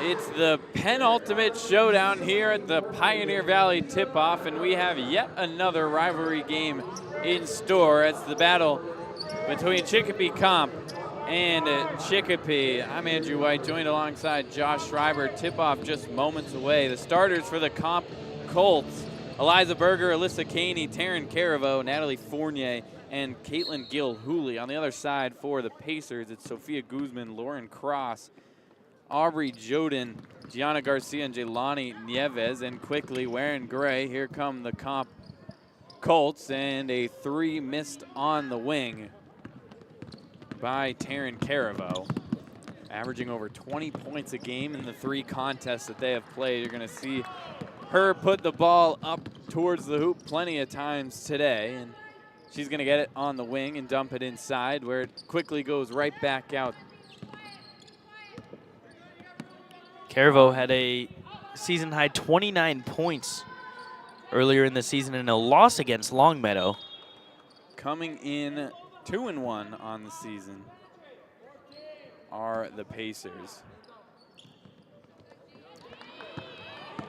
It's the penultimate showdown here at the Pioneer Valley tip-off, and we have yet another rivalry game in store. It's the battle between Chicopee Comp and Chicopee. I'm Andrew White, joined alongside Josh Schreiber. Tip-off just moments away. The starters for the Comp Colts: Eliza Berger, Alyssa Caney, Taryn Carivo, Natalie Fournier, and Caitlin Gill-Hooley. On the other side for the Pacers, it's Sophia Guzman, Lauren Cross, Aubrey Joden, Gianna Garcia, and Jelani Nieves. And quickly, wearing gray, here come the Comp Colts, and a three missed on the wing by Taryn Carivo, averaging over 20 points a game in the three contests that they have played. You're going to see her put the ball up towards the hoop plenty of times today, and she's going to get it on the wing and dump it inside, where it quickly goes right back out. Carivo had a season-high 29 points earlier in the season in a loss against Longmeadow. Coming in 2-1 on the season are the Pacers.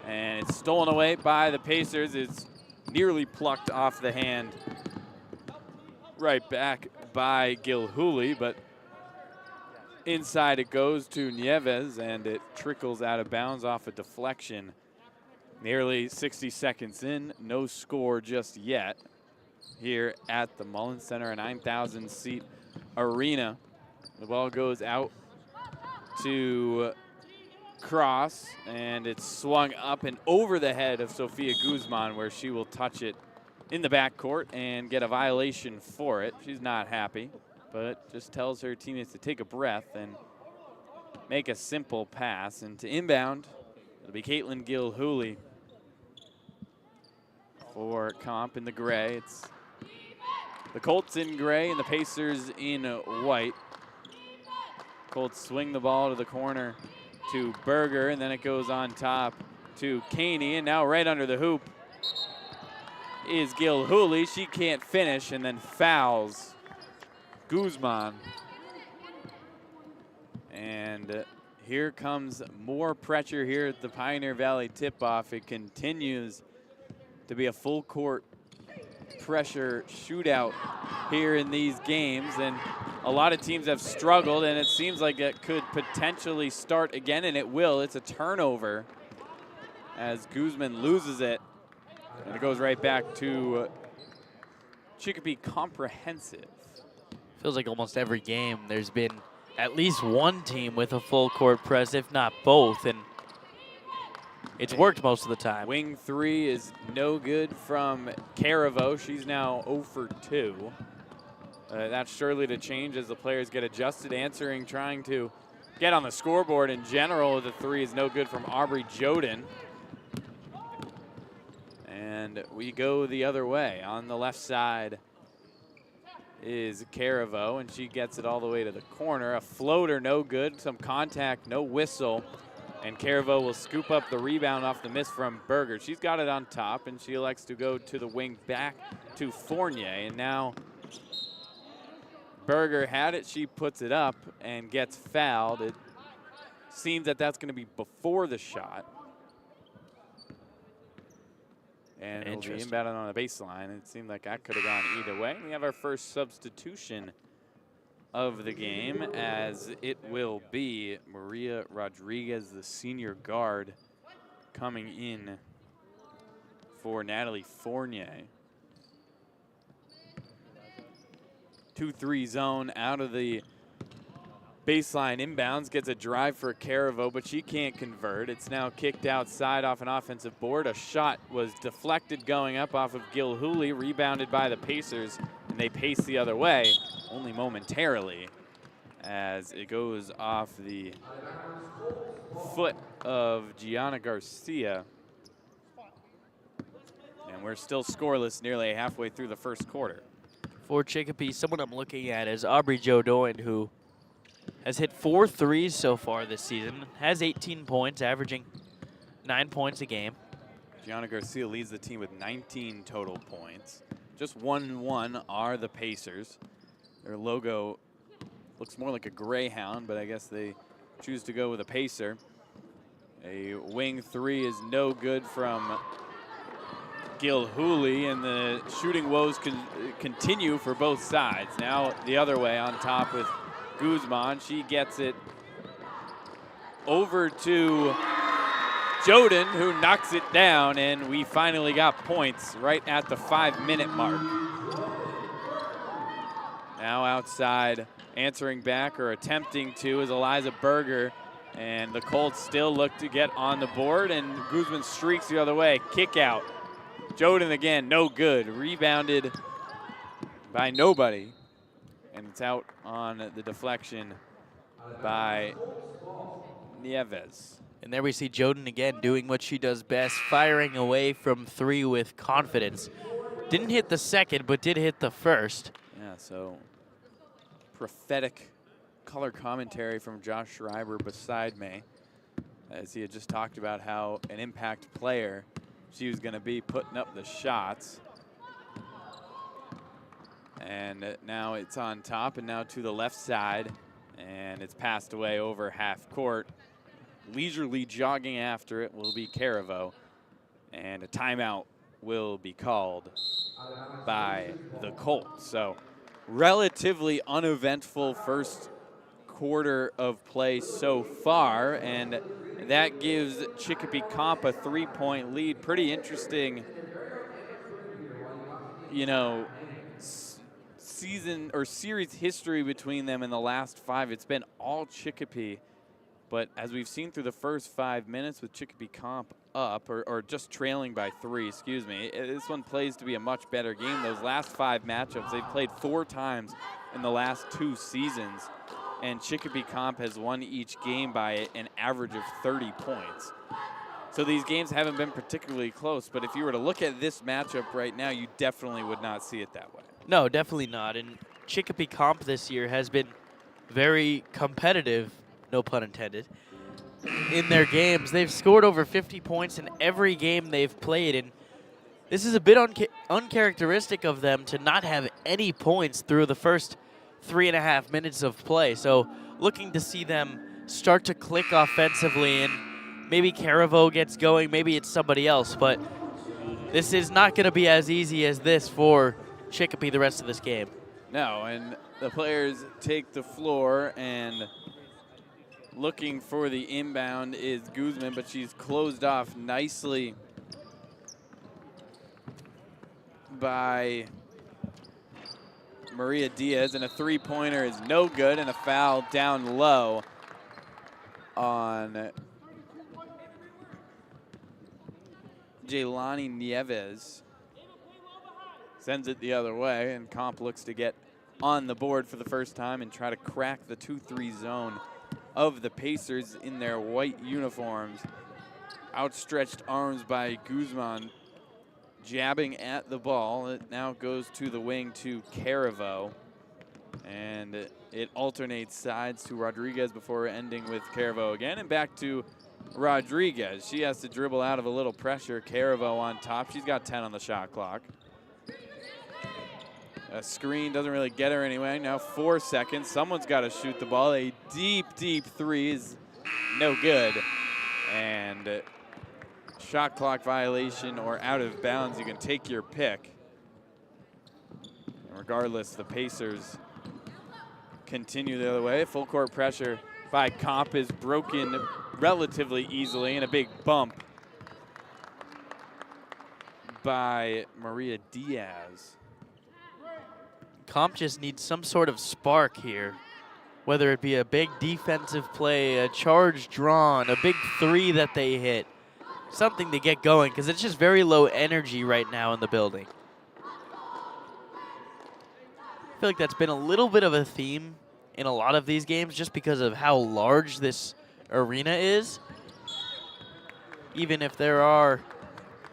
And it's stolen away by the Pacers. It's nearly plucked off the hand right back by Gill-Hooley, but inside it goes to Nieves, and it trickles out of bounds off a deflection. Nearly 60 seconds in, no score just yet here at the Mullins Center, a 9,000-seat arena. The ball goes out to Cross, and it's swung up and over the head of Sophia Guzman, where she will touch it in the backcourt and get a violation for it. She's not happy, but just tells her teammates to take a breath and make a simple pass. And to inbound, it'll be Caitlin Gill-Hooley for Comp in the gray. It's the Colts in gray and the Pacers in white. Colts swing the ball to the corner to Berger, and then it goes on top to Caney, and now right under the hoop is Gill-Hooley. She can't finish and then fouls Guzman. And here comes more pressure here at the Pioneer Valley tip-off. It continues to be a full court pressure shootout here in these games, and a lot of teams have struggled, and it seems like it could potentially start again, and it will. It's a turnover as Guzman loses it, and it goes right back to Chicopee Comprehensive. Feels like almost every game there's been at least one team with a full court press, if not both, and it's worked most of the time. Wing three is no good from Carivo. She's now 0 for 2. That's surely to change as the players get adjusted, answering, trying to get on the scoreboard in general. The three is no good from Aubrey Joden. And we go the other way. On the left side is Carivo, and she gets it all the way to the corner. A floater, no good. Some contact, no whistle. And Carivo will scoop up the rebound off the miss from Berger. She's got it on top, and she elects to go to the wing back to Fournier. And now Berger had it. She puts it up and gets fouled. It seems that that's going to be before the shot. And it'll be inbounded on the baseline. It seemed like that could have gone either way. We have our first substitution of the game, as it will be Maria Rodriguez, the senior guard, coming in for Natalie Fournier. 2-3 zone out of the baseline inbounds, gets a drive for Carivo, but she can't convert. It's now kicked outside off an offensive board. A shot was deflected going up off of Gill-Hooley, rebounded by the Pacers, and they pace the other way, only momentarily, as it goes off the foot of Gianna Garcia. And we're still scoreless nearly halfway through the first quarter. For Chicopee, someone I'm looking at is Aubrey Joden, who has hit 4 threes so far this season, has 18 points, averaging 9 points a game. Gianna Garcia leads the team with 19 total points. Just 1-1 are the Pacers. Their logo looks more like a greyhound, but I guess they choose to go with a Pacer. A wing three is no good from Gilhooly, and the shooting woes continue for both sides. Now the other way on top with Guzman. She gets it over to Joden, who knocks it down, and we finally got points right at the 5-minute mark. Now outside, answering back or attempting to is Eliza Berger, and the Colts still look to get on the board, and Guzman streaks the other way. Kick out. Joden again, no good. Rebounded by nobody, and it's out on the deflection by Nieves. And there we see Joden again doing what she does best, firing away from three with confidence. Didn't hit the second, but did hit the first. Yeah, so prophetic color commentary from Josh Schreiber beside me, as he had just talked about how an impact player she was going to be putting up the shots. And now it's on top, and now to the left side, and it's passed away over half court. Leisurely jogging after it will be Caravo, and a timeout will be called by the Colts. So relatively uneventful first quarter of play so far, and that gives Chicopee Comp a 3-point lead. Pretty interesting, you know, season or series history between them in the last 5. It's been all Chicopee. But as we've seen through the first 5 minutes with Chicopee Comp up, or just trailing by 3, excuse me, this one plays to be a much better game. Those last 5 matchups, they've played 4 times in the last 2 seasons, and Chicopee Comp has won each game by an average of 30 points. So these games haven't been particularly close, but if you were to look at this matchup right now, you definitely would not see it that way. No, definitely not. And Chicopee Comp this year has been very competitive, no pun intended, in their games. They've scored over 50 points in every game they've played, and this is a bit uncharacteristic of them to not have any points through the first 3.5 minutes of play. So looking to see them start to click offensively, and maybe Caravo gets going, maybe it's somebody else, but this is not going to be as easy as this for Chicopee the rest of this game. No, and the players take the floor, and looking for the inbound is Guzman, but she's closed off nicely by Maria Diaz, and a 3-pointer is no good, and a foul down low on Jaylani Nieves. Sends it the other way, and Comp looks to get on the board for the first time and try to crack the 2-3 zone of the Pacers in their white uniforms. Outstretched arms by Guzman, jabbing at the ball. It now goes to the wing to Caravo, and it alternates sides to Rodriguez before ending with Caravo again, and back to Rodriguez. She has to dribble out of a little pressure. Caravo on top. She's got 10 on the shot clock. A screen doesn't really get her anyway. Now 4 seconds. Someone's got to shoot the ball. A deep, deep three is no good. And shot clock violation or out of bounds. You can take your pick. Regardless, the Pacers continue the other way. Full court pressure by Comp is broken relatively easily, and a big bump by Maria Diaz. Comp just needs some sort of spark here, whether it be a big defensive play, a charge drawn, a big three that they hit, something to get going, because it's just very low energy right now in the building. I feel like that's been a little bit of a theme in a lot of these games just because of how large this arena is. Even if there are,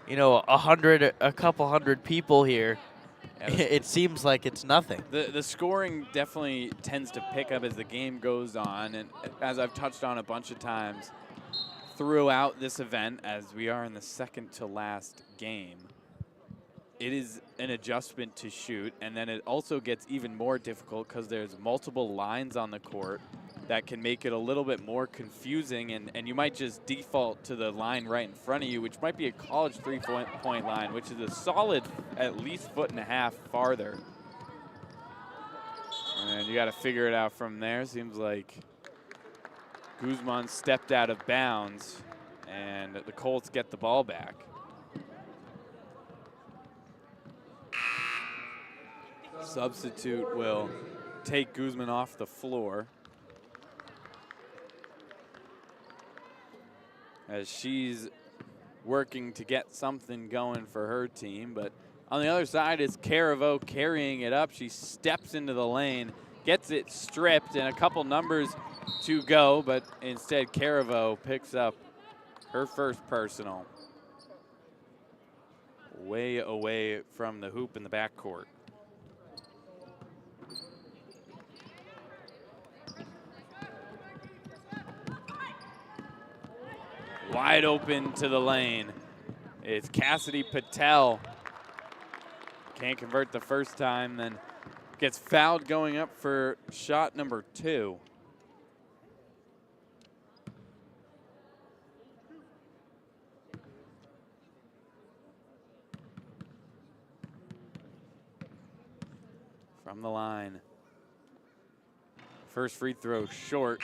you know, a couple hundred people here, it seems like it's nothing. The scoring definitely tends to pick up as the game goes on, and as I've touched on a bunch of times throughout this event, as we are in the second to last game, it is an adjustment to shoot, and then it also gets even more difficult because there's multiple lines on the court. that can make it a little bit more confusing, and you might just default to the line right in front of you, which might be a college three-point line, which is a solid at least 1.5 feet farther. And you got to figure it out from there. Seems like Guzman stepped out of bounds, and the Colts get the ball back. Substitute will take Guzman off the floor, as she's working to get something going for her team. But on the other side is Caraveau carrying it up. She steps into the lane, gets it stripped, and a couple numbers to go, but instead Caraveau picks up her first personal. Way away from the hoop in the backcourt. Wide open to the lane. It's Cassidy Patel. Can't convert the first time, then gets fouled going up for shot number 2. From the line. First free throw short.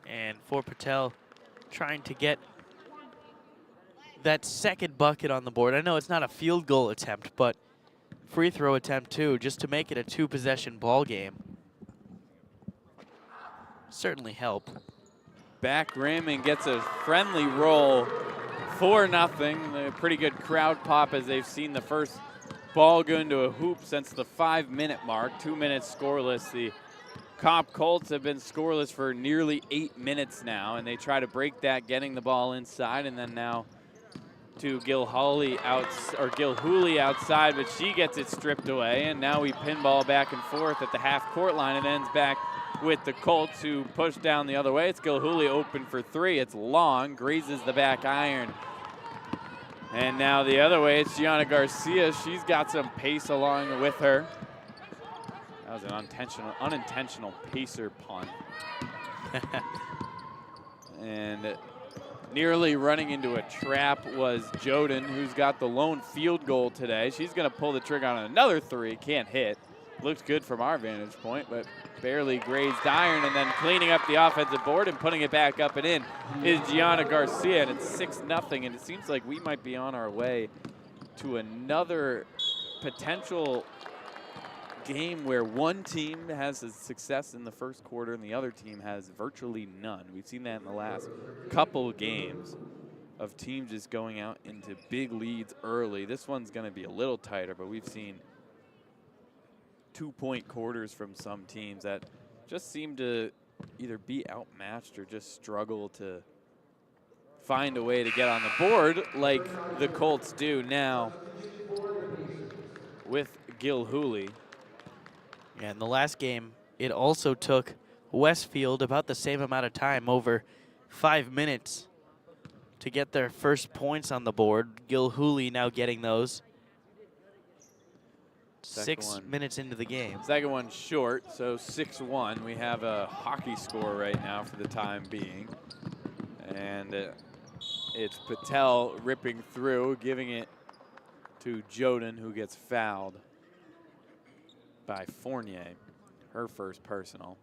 And for Patel, trying to get that second bucket on the board. I know it's not a field goal attempt, but free throw attempt too, just to make it a 2-possession ball game. Certainly help. Back rim and gets a friendly roll. 4-0. A pretty good crowd pop as they've seen the first ball go into a hoop since the 5-minute mark. 2 minutes scoreless. The Comp Colts have been scoreless for nearly 8 minutes now, and they try to break that, getting the ball inside, and then now to Gilhooly outside, but she gets it stripped away, and now we pinball back and forth at the half-court line. It ends back with the Colts, who push down the other way. It's Gilhooly open for 3. It's long, grazes the back iron. And now the other way, it's Gianna Garcia. She's got some pace along with her. That was an unintentional pacer punt. And nearly running into a trap was Joden, who's got the lone field goal today. She's going to pull the trigger on another 3. Can't hit. Looks good from our vantage point, but barely grazed iron. And then cleaning up the offensive board and putting it back up and in is Gianna Garcia. And it's 6-0. And it seems like we might be on our way to another potential game where one team has a success in the first quarter and the other team has virtually none. We've seen that in the last couple of games of teams just going out into big leads early. This one's going to be a little tighter, but we've seen 2-point quarters from some teams that just seem to either be outmatched or just struggle to find a way to get on the board like the Colts do now with Gilhooly. Yeah, in the last game, it also took Westfield about the same amount of time, over 5 minutes, to get their first points on the board. Gilhooly now getting those. Six minutes into the game. Second one short, so 6-1. We have a hockey score right now for the time being. And it's Patel ripping through, giving it to Joden, who gets fouled by Fournier, her first personal.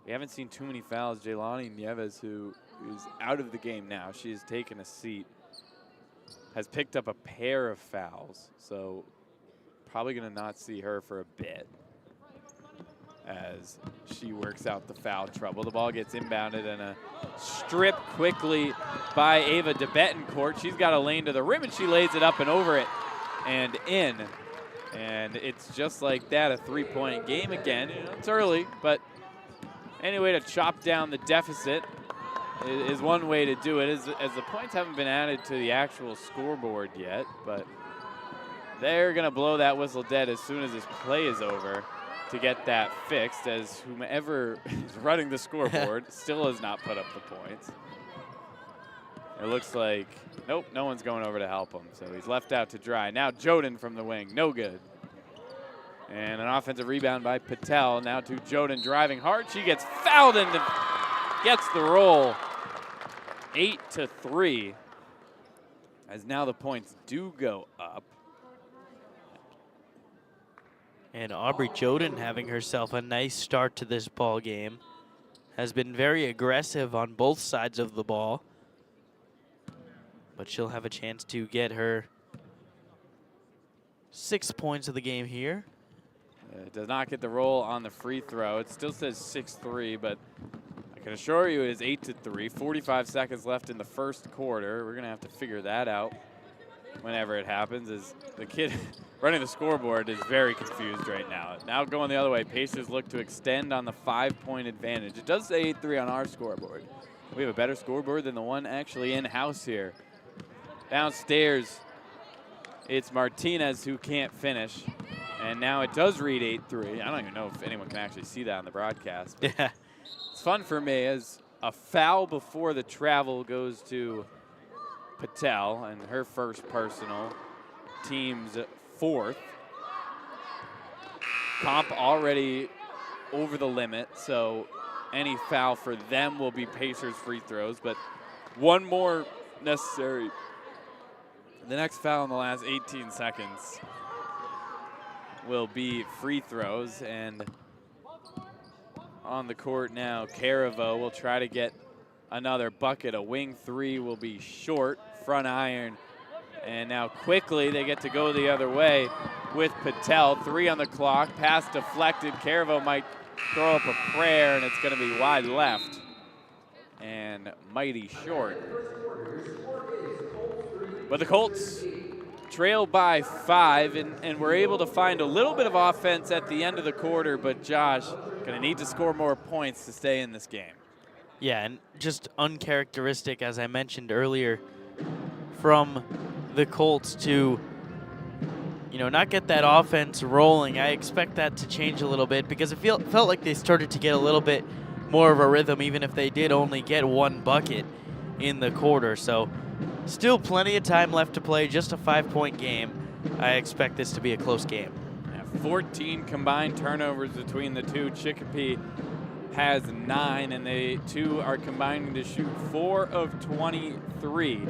We haven't seen too many fouls. Jaylani Nieves, who is out of the game now, she has taken a seat, has picked up a pair of fouls, so probably going to not see her for a bit as she works out the foul trouble. The ball gets inbounded and a strip quickly by Ava de Betancourt. She's got a lane to the rim and she lays it up and over it and in. And it's just like that, a 3-point game again. You know, it's early, but any way to chop down the deficit is one way to do it, as the points haven't been added to the actual scoreboard yet, but they're going to blow that whistle dead as soon as this play is over to get that fixed, as whomever is running the scoreboard still has not put up the points. It looks like, nope, no one's going over to help him. So he's left out to dry. Now Joden from the wing, no good. And an offensive rebound by Patel. Now to Joden driving hard. She gets fouled and gets the roll. 8-3. As now the points do go up. And Aubrey Joden having herself a nice start to this ball game. Has been very aggressive on both sides of the ball. But she'll have a chance to get her 6 points of the game here. It does not get the roll on the free throw. It still says 6-3, but I can assure you it is 8-3. 45 seconds left in the first quarter. We're going to have to figure that out whenever it happens, as the kid running the scoreboard is very confused right now. Now going the other way, Pacers look to extend on the 5-point advantage. It does say 8-3 on our scoreboard. We have a better scoreboard than the one actually in-house here. Downstairs, it's Martinez who can't finish. And now it does read 8-3. I don't even know if anyone can actually see that on the broadcast. Yeah. It's fun for me as a foul before the travel goes to Patel and her first personal, team's 4th. Comp already over the limit, so any foul for them will be Pacers free throws, but one more necessary. The next foul in the last 18 seconds will be free throws, and on the court now, Caravo will try to get another bucket. A wing 3 will be short, front iron, and now quickly they get to go the other way with Patel. 3 on the clock, pass deflected. Caravo might throw up a prayer, and it's going to be wide left and mighty short. But the Colts trail by 5, and we're able to find a little bit of offense at the end of the quarter, but Josh, going to need to score more points to stay in this game. Yeah, and just uncharacteristic, as I mentioned earlier, from the Colts to, not get that offense rolling. I expect that to change a little bit because it felt like they started to get a little bit more of a rhythm, even if they did only get 1 bucket in the quarter. So still plenty of time left to play, just a 5-point game. I expect this to be a close game. 14 combined turnovers between the two. Chicopee has 9, and they two are combining to shoot 4 of 23.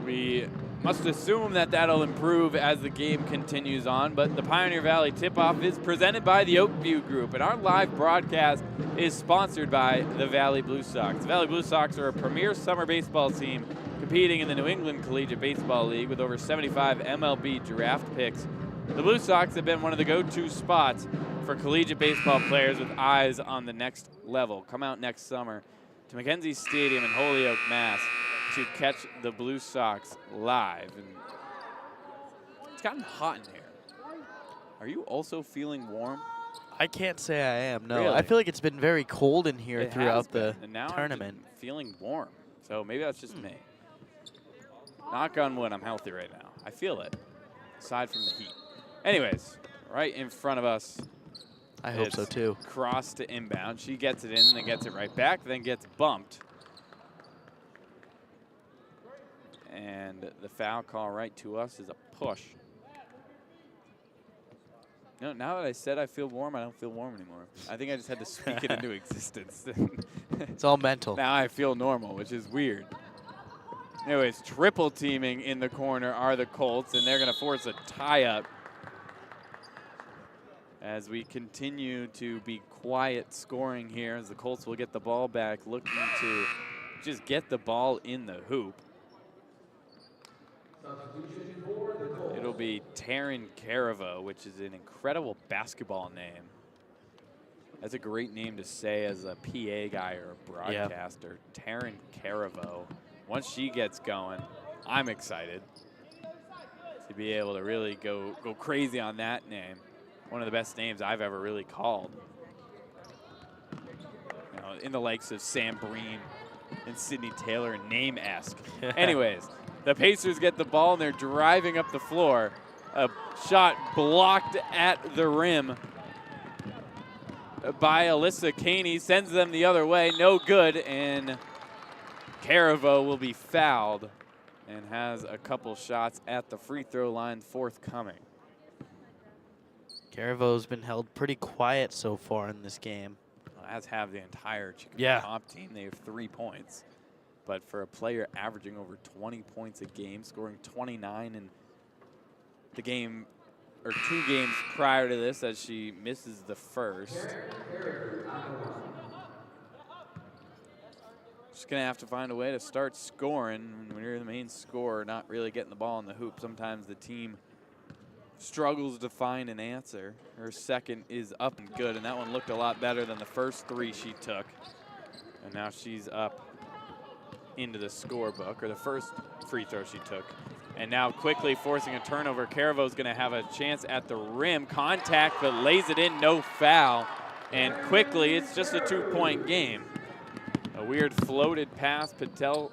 We must assume that that'll improve as the game continues on, but the Pioneer Valley tip-off is presented by the Oakview Group, and our live broadcast is sponsored by the Valley Blue Sox. The Valley Blue Sox are a premier summer baseball team competing in the New England Collegiate Baseball League with over 75 MLB draft picks. The Blue Sox have been one of the go-to spots for collegiate baseball players with eyes on the next level. Come out next summer to McKenzie Stadium in Holyoke, Mass. to catch the Blue Sox live. And it's gotten hot in here. Are you also feeling warm? I can't say I am, no. Really? I feel like it's been very cold in here It throughout has been, the and now tournament. I'm feeling warm. So maybe that's just me. Knock on wood, I'm healthy right now. I feel it, aside from the heat. Anyways, right in front of us. I hope so too. Cross to inbound. She gets it in, then gets it right back, then gets bumped. And the foul call right to us is a push. No, now that I said I feel warm, I don't feel warm anymore. I think I just had to speak it into existence. It's all mental. Now I feel normal, which is weird. Anyways, triple teaming in the corner are the Colts, and they're going to force a tie-up as we continue to be quiet scoring here, as the Colts will get the ball back, looking to just get the ball in the hoop. It'll be Taryn Caravo, which is an incredible basketball name. That's a great name to say as a PA guy or a broadcaster. Yeah. Taryn Caravo. Once she gets going, I'm excited to be able to really go crazy on that name. One of the best names I've ever really called. You know, in the likes of Sam Breen and Sydney Taylor, name-esque. Anyways, the Pacers get the ball and they're driving up the floor. A shot blocked at the rim by Alyssa Caney, sends them the other way, no good, and Caraveau will be fouled and has a couple shots at the free throw line forthcoming. Caraveau's been held pretty quiet so far in this game. As have the entire Chicopee comp team. They have 3 points. But for a player averaging over 20 points a game, scoring 29 in the game, or 2 games prior to this, as she misses the first. Just going to have to find a way to start scoring. When you're the main scorer, not really getting the ball in the hoop, sometimes the team struggles to find an answer. Her second is up and good, and that one looked a lot better than the first 3 she took. And now she's up into the scorebook, or the first free throw she took. And now quickly forcing a turnover. Caraveau's going to have a chance at the rim. Contact, but lays it in, no foul. And quickly, it's just a 2-point game. A weird floated pass. Patel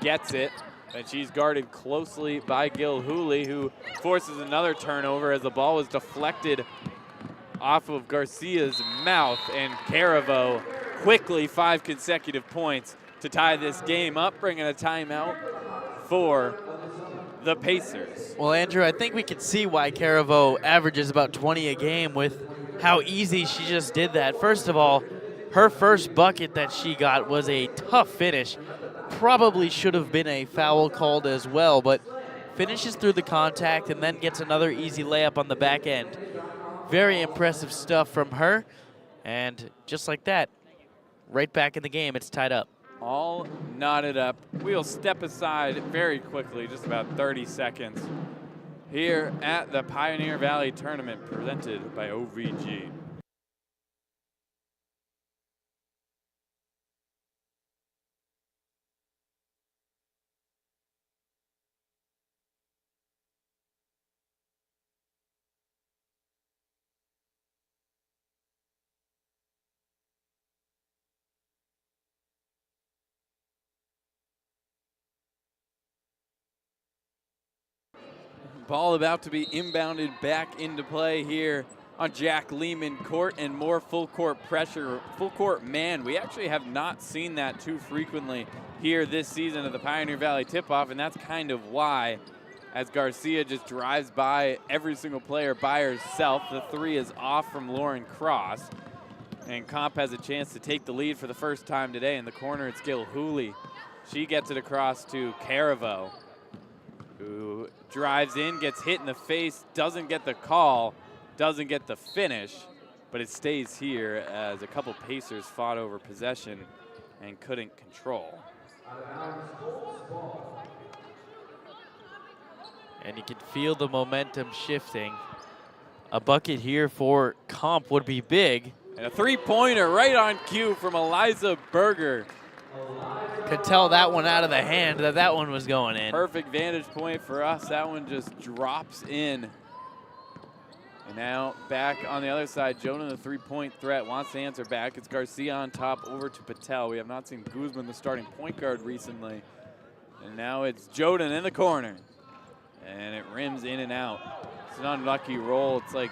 gets it, and she's guarded closely by Gilhooly, who forces another turnover as the ball was deflected off of Garcia's mouth. And Caraveau quickly 5 consecutive points to tie this game up, bringing a timeout for the Pacers. Well, Andrew, I think we can see why Caraveau averages about 20 a game with how easy she just did that. First of all, her first bucket that she got was a tough finish. Probably should have been a foul called as well, but finishes through the contact and then gets another easy layup on the back end. Very impressive stuff from her. And just like that, right back in the game, it's tied up. All knotted up. We'll step aside very quickly, just about 30 seconds, here at the Pioneer Valley Tournament presented by OVG. Ball about to be inbounded back into play here on Jack Lehman court, and more full court pressure, full court man. We actually have not seen that too frequently here this season of the Pioneer Valley tip-off, and that's kind of why, as Garcia just drives by every single player by herself. The 3 is off from Lauren Cross, and Comp has a chance to take the lead for the first time today. In the corner, it's Gilhooly. She gets it across to Caraveau, who drives in, gets hit in the face, doesn't get the call, doesn't get the finish, but it stays here as a couple Pacers fought over possession and couldn't control. And you can feel the momentum shifting. A bucket here for Comp would be big. And a 3-pointer right on cue from Eliza Berger. Could tell that one out of the hand that one was going in. Perfect vantage point for us. That one just drops in. And now back on the other side, Jonah, the 3-point threat, wants to answer back. It's Garcia on top, over to Patel. We have not seen Guzman, the starting point guard, recently. And now it's Joden in the corner. And it rims in and out. It's an unlucky roll. It's like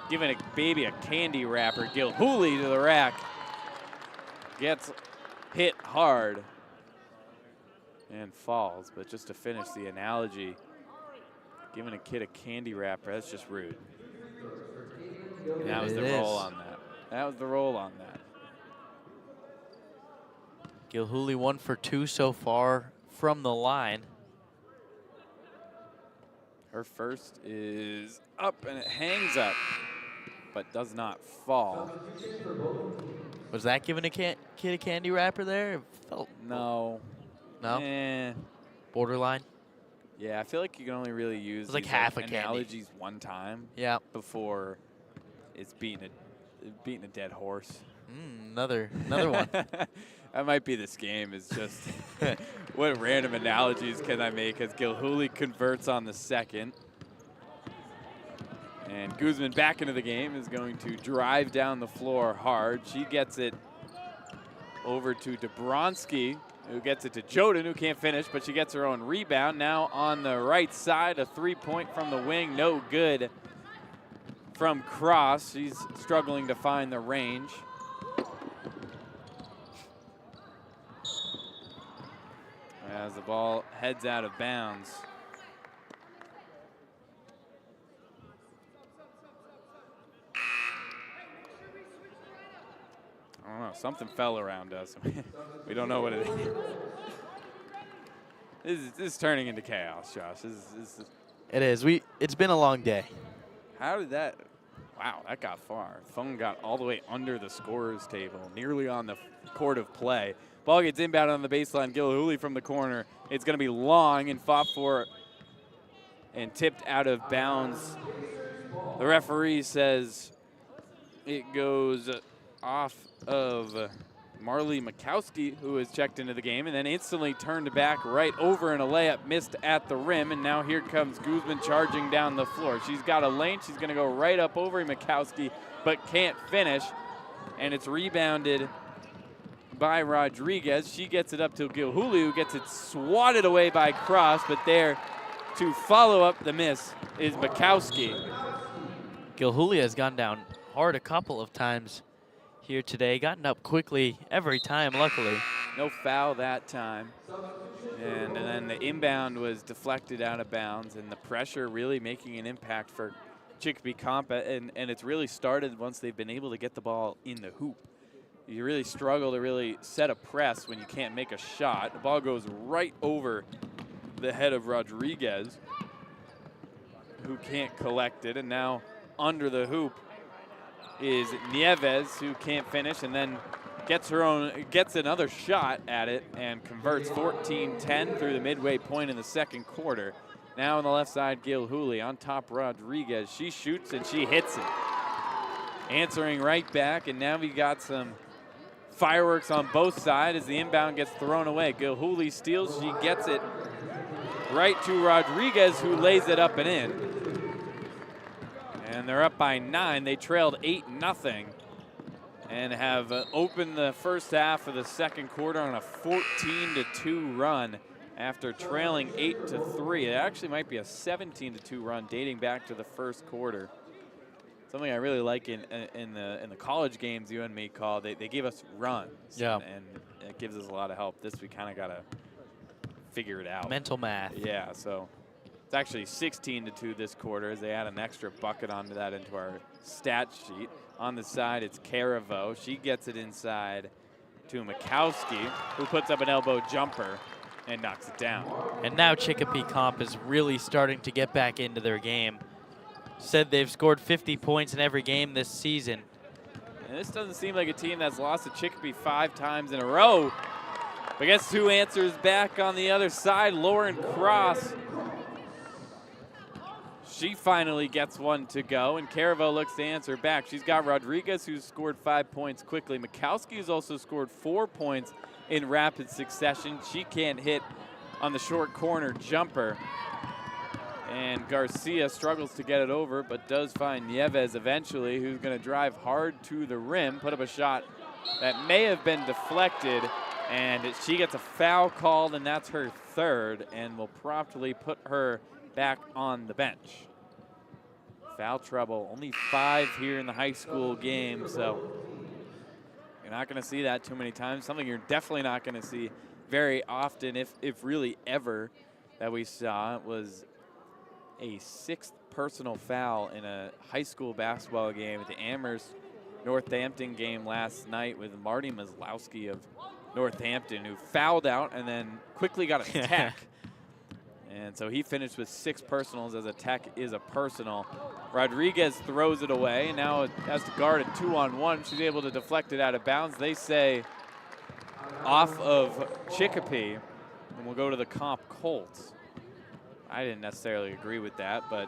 giving a baby a candy wrapper. Gilhooly to the rack. Gets hit hard and falls. But just to finish the analogy, giving a kid a candy wrapper, that's just rude. And that was the roll on that. That was the roll on that. Gilhooly 1 for 2 so far from the line. Her first is up, and it hangs up, but does not fall. Was that giving a kid a candy wrapper there? It felt no. No? Borderline? Yeah, I feel like you can only really use like half a analogies candy. one time. Yeah. Before it's beating a dead horse. Another one. That might be this game, is just what random analogies can I make as Gilhooly converts on the second. And Guzman back into the game is going to drive down the floor hard. She gets it over to Dabronsky, who gets it to Joden, who can't finish, but she gets her own rebound. Now on the right side, a 3-point from the wing, no good from Cross. She's struggling to find the range. as the ball heads out of bounds. I don't know, something fell around us. We don't know what it is. This is turning into chaos, Josh. It is. It's been a long day. How did that? Wow, that got far. Phone got all the way under the scorer's table, nearly on the court of play. Ball gets inbound on the baseline. Gilhooly from the corner. It's going to be long and fought for and tipped out of bounds. The referee says it goes off of Marley Mikowski, who has checked into the game, and then instantly turned back right over, and a layup missed at the rim. And now here comes Guzman charging down the floor. She's got a lane. She's going to go right up over Mikowski, but can't finish. And it's rebounded by Rodriguez. She gets it up to Gilhooly, who gets it swatted away by Cross, but there to follow up the miss is Mikowski. Gilhooly has gone down hard a couple of times here today, gotten up quickly every time, luckily. No foul that time. And then the inbound was deflected out of bounds, and the pressure really making an impact for Chicopee Comp, and it's really started once they've been able to get the ball in the hoop. You really struggle to really set a press when you can't make a shot. The ball goes right over the head of Rodriguez, who can't collect it, and now under the hoop is Nieves, who can't finish, and then gets another shot at it and converts 14-10 through the midway point in the second quarter. Now on the left side, Gilhooly on top Rodriguez. She shoots and she hits it. Answering right back, and now we got some fireworks on both sides as the inbound gets thrown away. Gilhooly steals, she gets it right to Rodriguez, who lays it up and in. And they're up by 9. They trailed 8-0 and have opened the first half of the second quarter on a 14-2 run after trailing 8-3. It actually might be a 17-2 run dating back to the first quarter. Something I really like in the college games you and me call, they give us runs. Yeah. And it gives us a lot of help. This we kind of got to figure it out. Mental math. Yeah, so it's actually 16-2 this quarter as they add an extra bucket onto that into our stat sheet. On the side, it's Caravo. She gets it inside to Mikowski, who puts up an elbow jumper and knocks it down. And now Chicopee Comp is really starting to get back into their game. Said they've scored 50 points in every game this season. And this doesn't seem like a team that's lost to Chicopee 5 times in a row. But guess who answers back on the other side? Lauren Cross. She finally gets one to go, and Caravo looks to answer back. She's got Rodriguez, who's scored 5 points quickly. Mikowski has also scored 4 points in rapid succession. She can't hit on the short corner jumper. And Garcia struggles to get it over, but does find Nieves eventually, who's going to drive hard to the rim, put up a shot that may have been deflected, and she gets a foul called, and that's her third, and will promptly put her back on the bench. Foul trouble, only 5 here in the high school game, so you're not going to see that too many times. Something you're definitely not going to see very often, if really ever, that we saw. It was a 6th personal foul in a high school basketball game at the Amherst Northampton game last night with Marty Maslowski of Northampton, who fouled out and then quickly got a tech. And so he finished with 6 personals, as a tech is a personal. Rodriguez throws it away. Now it has to guard a 2-on-1. She's able to deflect it out of bounds. They say off of Chicopee, and we'll go to the Comp Colts. I didn't necessarily agree with that, but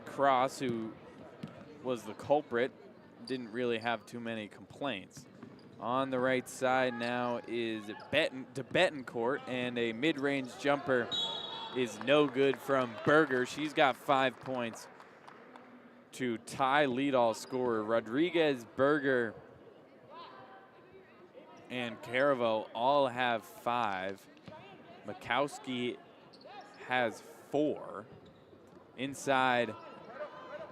Cross, who was the culprit, didn't really have too many complaints. On the right side now is Betancourt, and a mid-range jumper is no good from Berger. She's got 5 points to tie lead-all scorer. Rodriguez, Berger, and Caravo all have 5. Mikowski has 4. Inside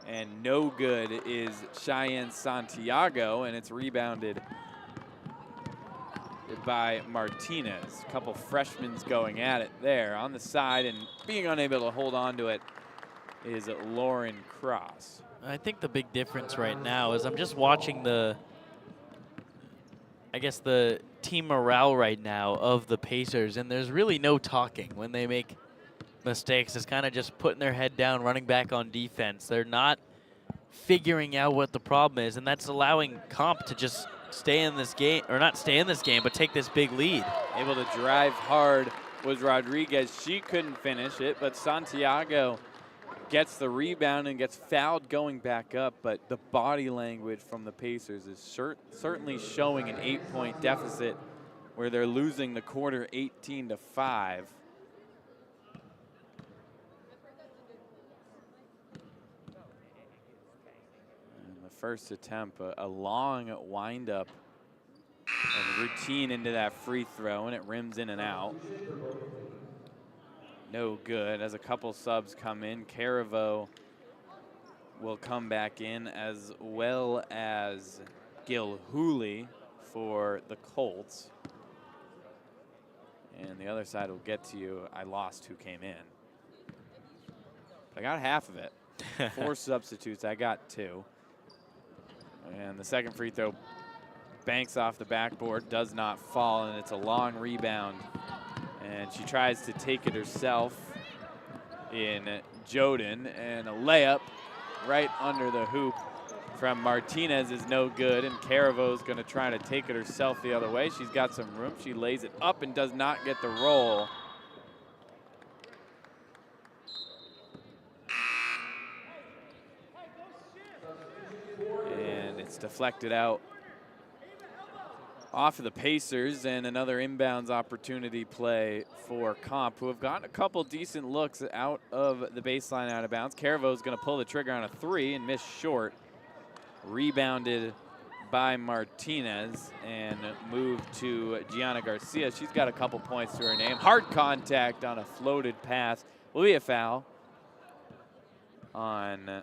and no good is Cheyenne Santiago, and it's rebounded by Martinez. A couple freshmen going at it there on the side, and being unable to hold on to it is Lauren Cross. I think the big difference right now is I'm just watching the team morale right now of the Pacers, and there's really no talking when they make mistakes. It's kind of just putting their head down, running back on defense. They're not figuring out what the problem is, and that's allowing Comp to just stay in this game, or not stay in this game, but take this big lead. Able to drive hard was Rodriguez. She couldn't finish it, but Santiago gets the rebound and gets fouled going back up, but the body language from the Pacers is certainly showing an 8-point deficit where they're losing the quarter 18-5. And the first attempt, a long windup and routine into that free throw, and it rims in and out. No good as a couple subs come in. Caravo will come back in, as well as Gil Hooley for the Colts. And the other side will get to you. I lost who came in. I got half of it. 4 substitutes, I got 2. And the second free throw banks off the backboard, does not fall, and it's a long rebound. And she tries to take it herself in Joden, and a layup right under the hoop from Martinez is no good, and Caravo's going to try to take it herself the other way. She's got some room. She lays it up and does not get the roll. And it's deflected out off of the Pacers, and another inbounds opportunity play for Comp, who have gotten a couple decent looks out of the baseline out of bounds. Caravo's going to pull the trigger on a 3 and miss short. Rebounded by Martinez and moved to Gianna Garcia. She's got a couple points to her name. Hard contact on a floated pass. Will be a foul on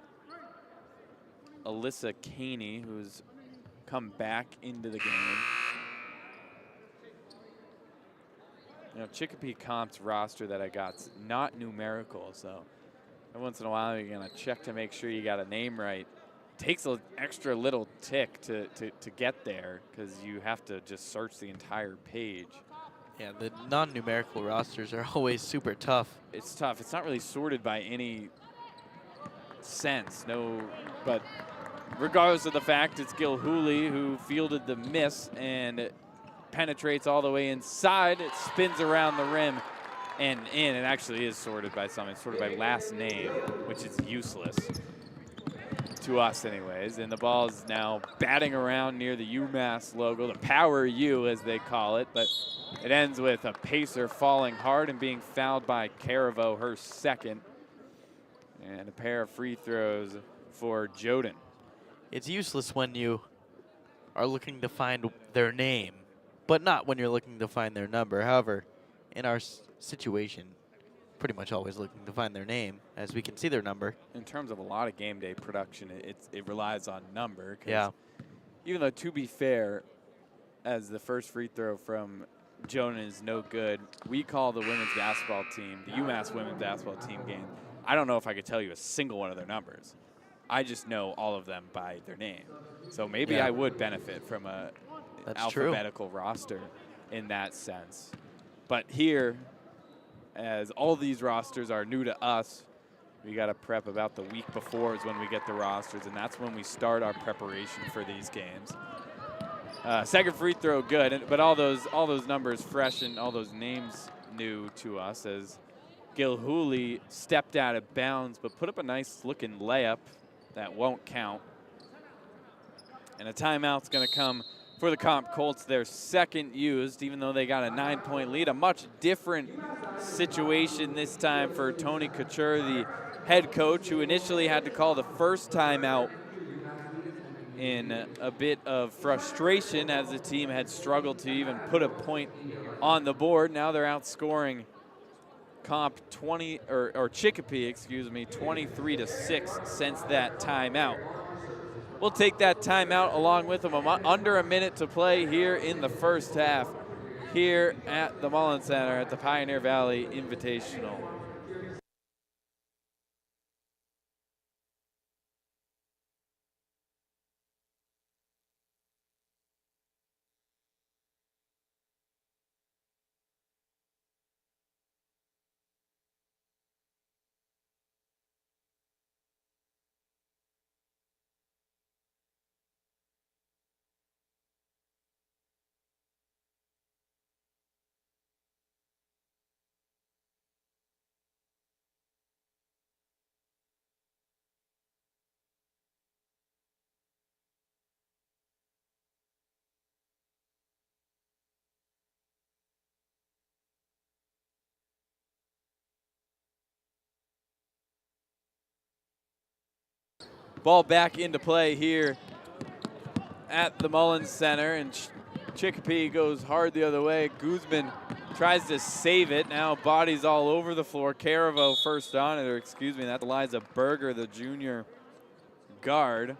Alyssa Caney, who's come back into the game. You know, Chicopee Comp's roster that I got's not numerical, so every once in a while you're gonna check to make sure you got a name right. Takes an extra little tick to get there, because you have to just search the entire page. Yeah, the non-numerical rosters are always super tough. It's tough. It's not really sorted by any sense, no, but regardless of the fact, it's Gil Hooley who fielded the miss and penetrates all the way inside. It spins around the rim and in. It actually is sorted by something. It's sorted by last name, which is useless to us anyways. And the ball is now batting around near the UMass logo, the Power U as they call it, but it ends with a Pacer falling hard and being fouled by Caravo, her second. And a pair of free throws for Joden. It's useless when you are looking to find their name, but not when you're looking to find their number. However, in our situation, pretty much always looking to find their name, as we can see their number. In terms of a lot of game day production, it relies on number. Yeah. Even though, to be fair, as the first free throw from Joden is no good, we call the women's basketball team, the UMass women's basketball team game. I don't know if I could tell you a single one of their numbers. I just know all of them by their name. So maybe I would benefit from a alphabetical roster in that sense. But here, as all these rosters are new to us, we got to prep about the week before is when we get the rosters, and that's when we start our preparation for these games. Second free throw, good, but all those numbers fresh and all those names new to us, as Gil Hooley stepped out of bounds but put up a nice looking layup that won't count. And a timeout's going to come for the Comp Colts, their second used, even though they got a 9-point lead. A much different situation this time for Tony Couture, the head coach, who initially had to call the first timeout in a bit of frustration as the team had struggled to even put a point on the board. Now they're outscoring Comp Chicopee, excuse me, 23-6 since that timeout. We'll take that timeout along with them. Under a minute to play here in the first half. here at the Mullen Center at the Pioneer Valley Invitational. Ball back into play here at the Mullins Center, and Chicopee goes hard the other way. Guzman tries to save it. Now bodies all over the floor. Caravo first on it, or excuse me, that's Eliza Berger, the junior guard.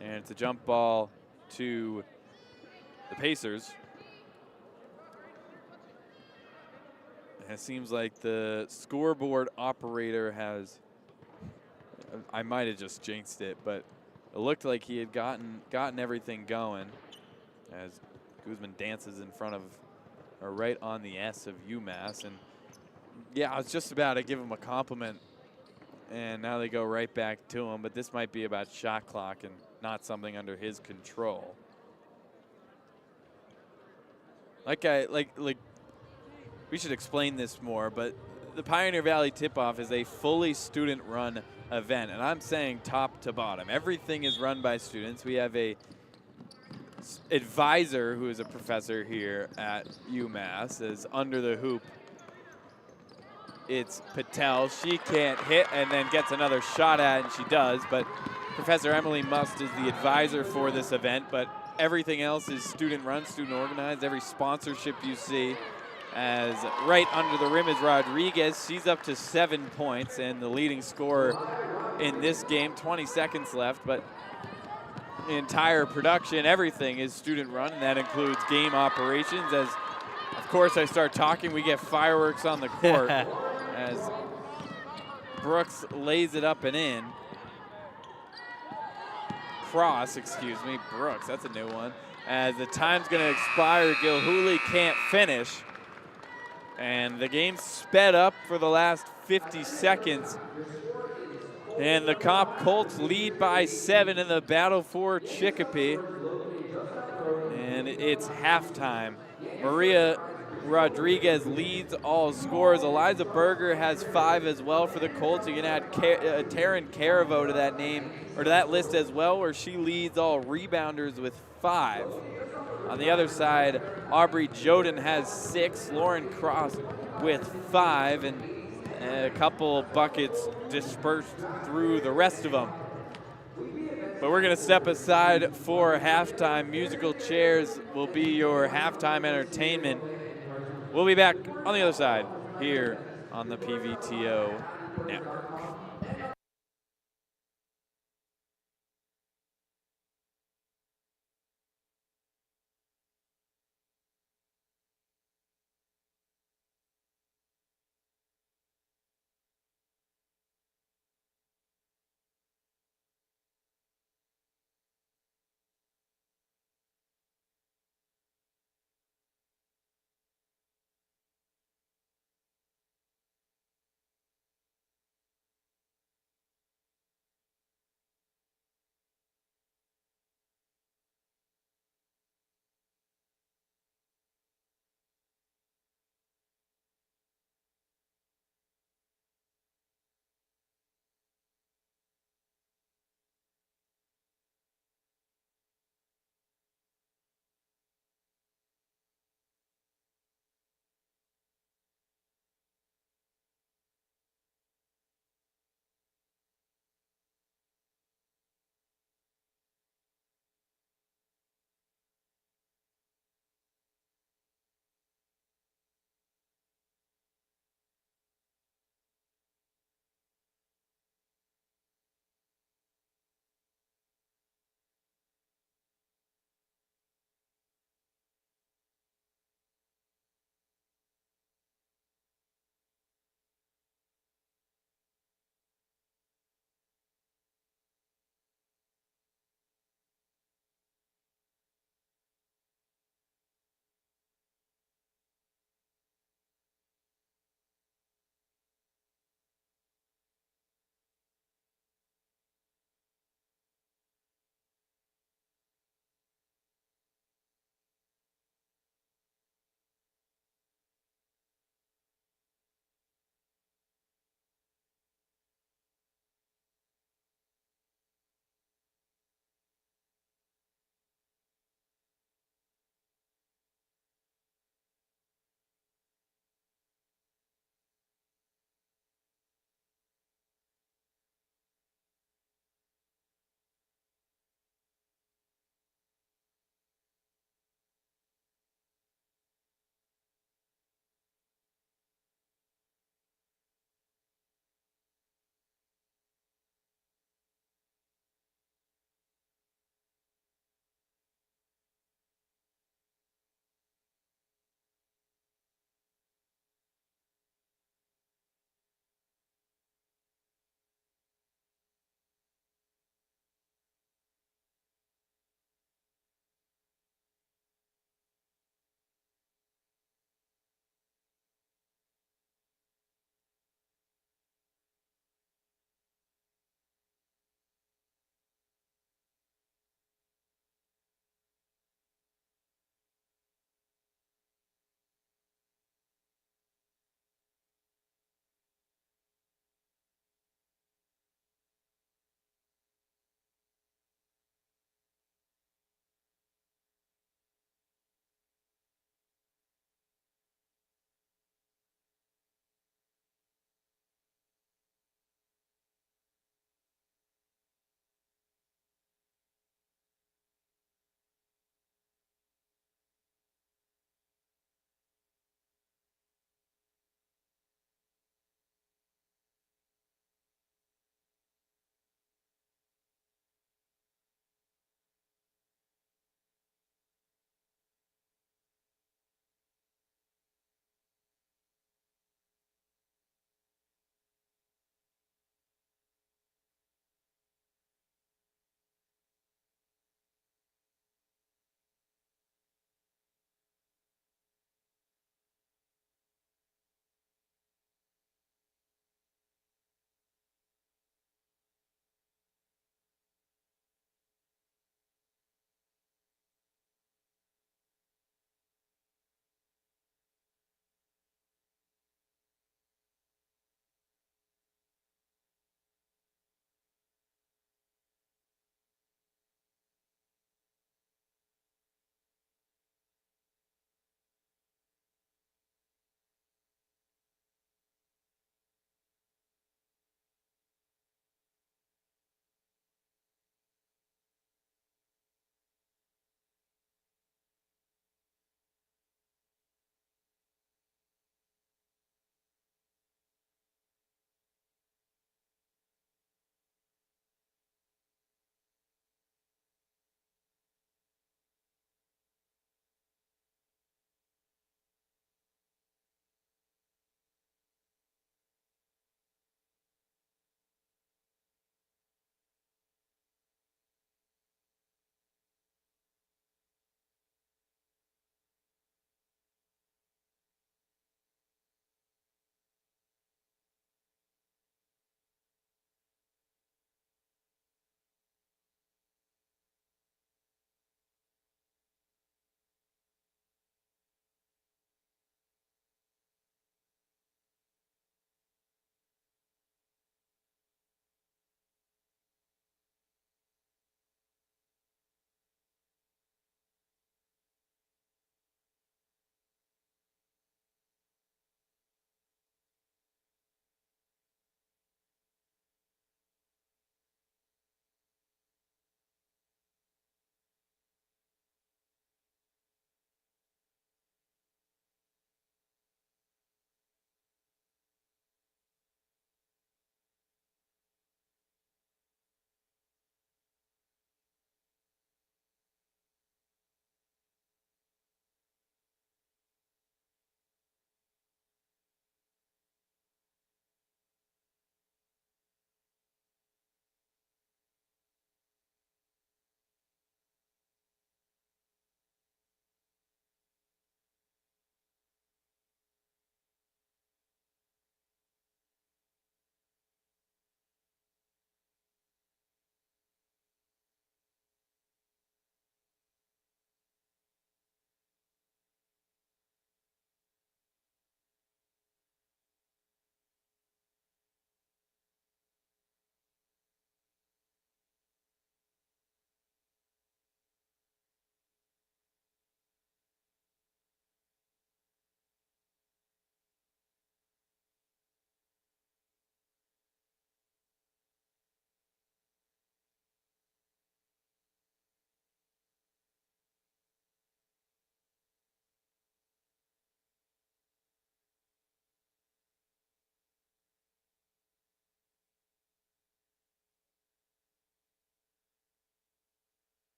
And it's a jump ball to the Pacers. And it seems like the scoreboard operator has, I might have just jinxed it, but it looked like he had gotten everything going as Guzman dances in front of, or right on the S of UMass. And yeah, I was just about to give him a compliment, and now they go right back to him, but this might be about shot clock and not something under his control. Like we should explain this more, but the Pioneer Valley Tip-Off is a fully student-run event, and I'm saying top to bottom. Everything is run by students. We have a advisor who is a professor here at UMass. Is under the hoop. It's Patel. She can't hit and then gets another shot at, and she does, but Professor Emily Must is the advisor for this event, but everything else is student-run, student-organized. Every sponsorship you see, as right under the rim is Rodriguez. She's up to 7 points and the leading scorer in this game. 20 seconds left, but the entire production, everything is student-run, and that includes game operations. As, of course, I start talking, we get fireworks on the court as Brooks lays it up and in. Cross, excuse me, Brooks, that's a new one. As the time's gonna expire, Gilhooly can't finish. And the game sped up for the last 50 seconds. And the Comp Colts lead by 7 in the battle for Chicopee. And it's halftime. Maria Rodriguez leads all scores. Eliza Berger has 5 as well for the Colts. You can add Taryn Caravo to that name, or to that list as well, where she leads all rebounders with 5. On the other side, Aubrey Joden has 6, Lauren Cross with 5, and a couple buckets dispersed through the rest of them. But we're going to step aside for halftime. Musical chairs will be your halftime entertainment. We'll be back on the other side here on the PVTO network.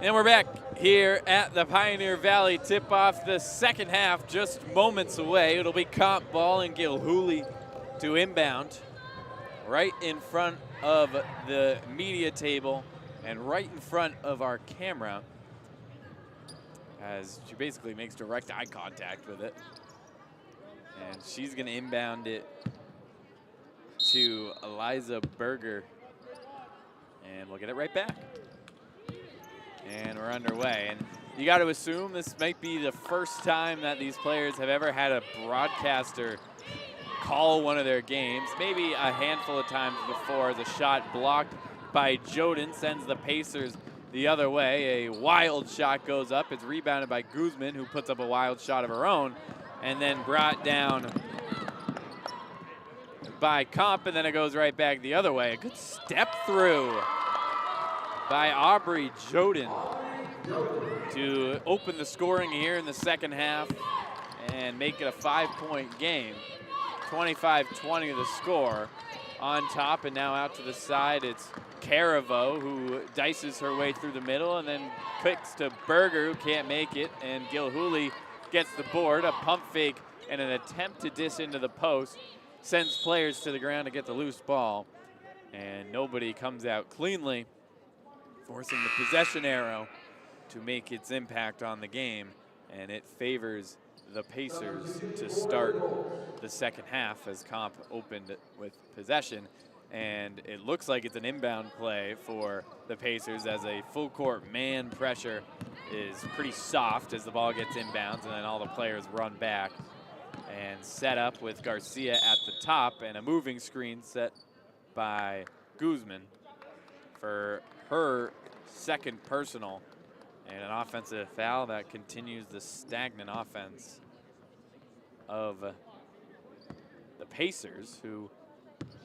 And we're back here at the Pioneer Valley tip-off. The second half just moments away. It'll be Comp ball and Gilhooly to inbound right in front of the media table and right in front of our camera as she basically makes direct eye contact with it. And she's going to inbound it to Eliza Berger. And we'll get it right back. And we're underway. And you got to assume this might be the first time that these players have ever had a broadcaster call one of their games. Maybe a handful of times before. The shot blocked by Joden sends the Pacers the other way. A wild shot goes up. It's rebounded by Guzman, who puts up a wild shot of her own, and then brought down by Comp, and then it goes right back the other way. A good step through by Aubrey Joden to open the scoring here in the second half and make it a 5-point game. 25-20 the score. On top and now out to the side, it's Caravo who dices her way through the middle and then kicks to Berger, who can't make it, and Gilhooly gets the board. A pump fake and an attempt to dish into the post sends players to the ground to get the loose ball, and nobody comes out cleanly, forcing the possession arrow to make its impact on the game, and it favors the Pacers to start the second half as Comp opened with possession. And it looks like it's an inbound play for the Pacers as a full court man pressure is pretty soft as the ball gets inbounds, and then all the players run back and set up with Garcia at the top, and a moving screen set by Guzman for her second personal, and an offensive foul that continues the stagnant offense of the Pacers, who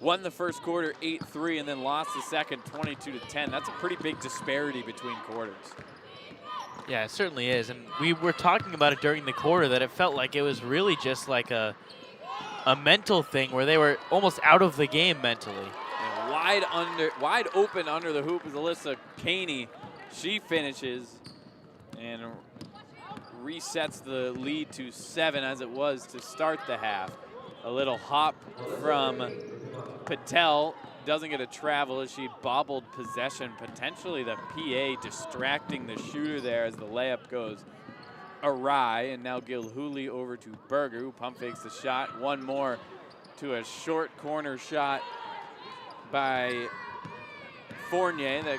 won the first quarter 8-3 and then lost the second 22-10. That's a pretty big disparity between quarters. Yeah, it certainly is. And we were talking about it during the quarter that it felt like it was really just like a mental thing where they were almost out of the game mentally. And wide open under the hoop is Alyssa Caney. She finishes and resets the lead to 7 as it was to start the half. A little hop from Patel, doesn't get a travel as she bobbled possession. Potentially the PA distracting the shooter there as the layup goes awry. And now Gilhooly over to Berger, who pump fakes the shot. One more to a short corner shot by Fournier that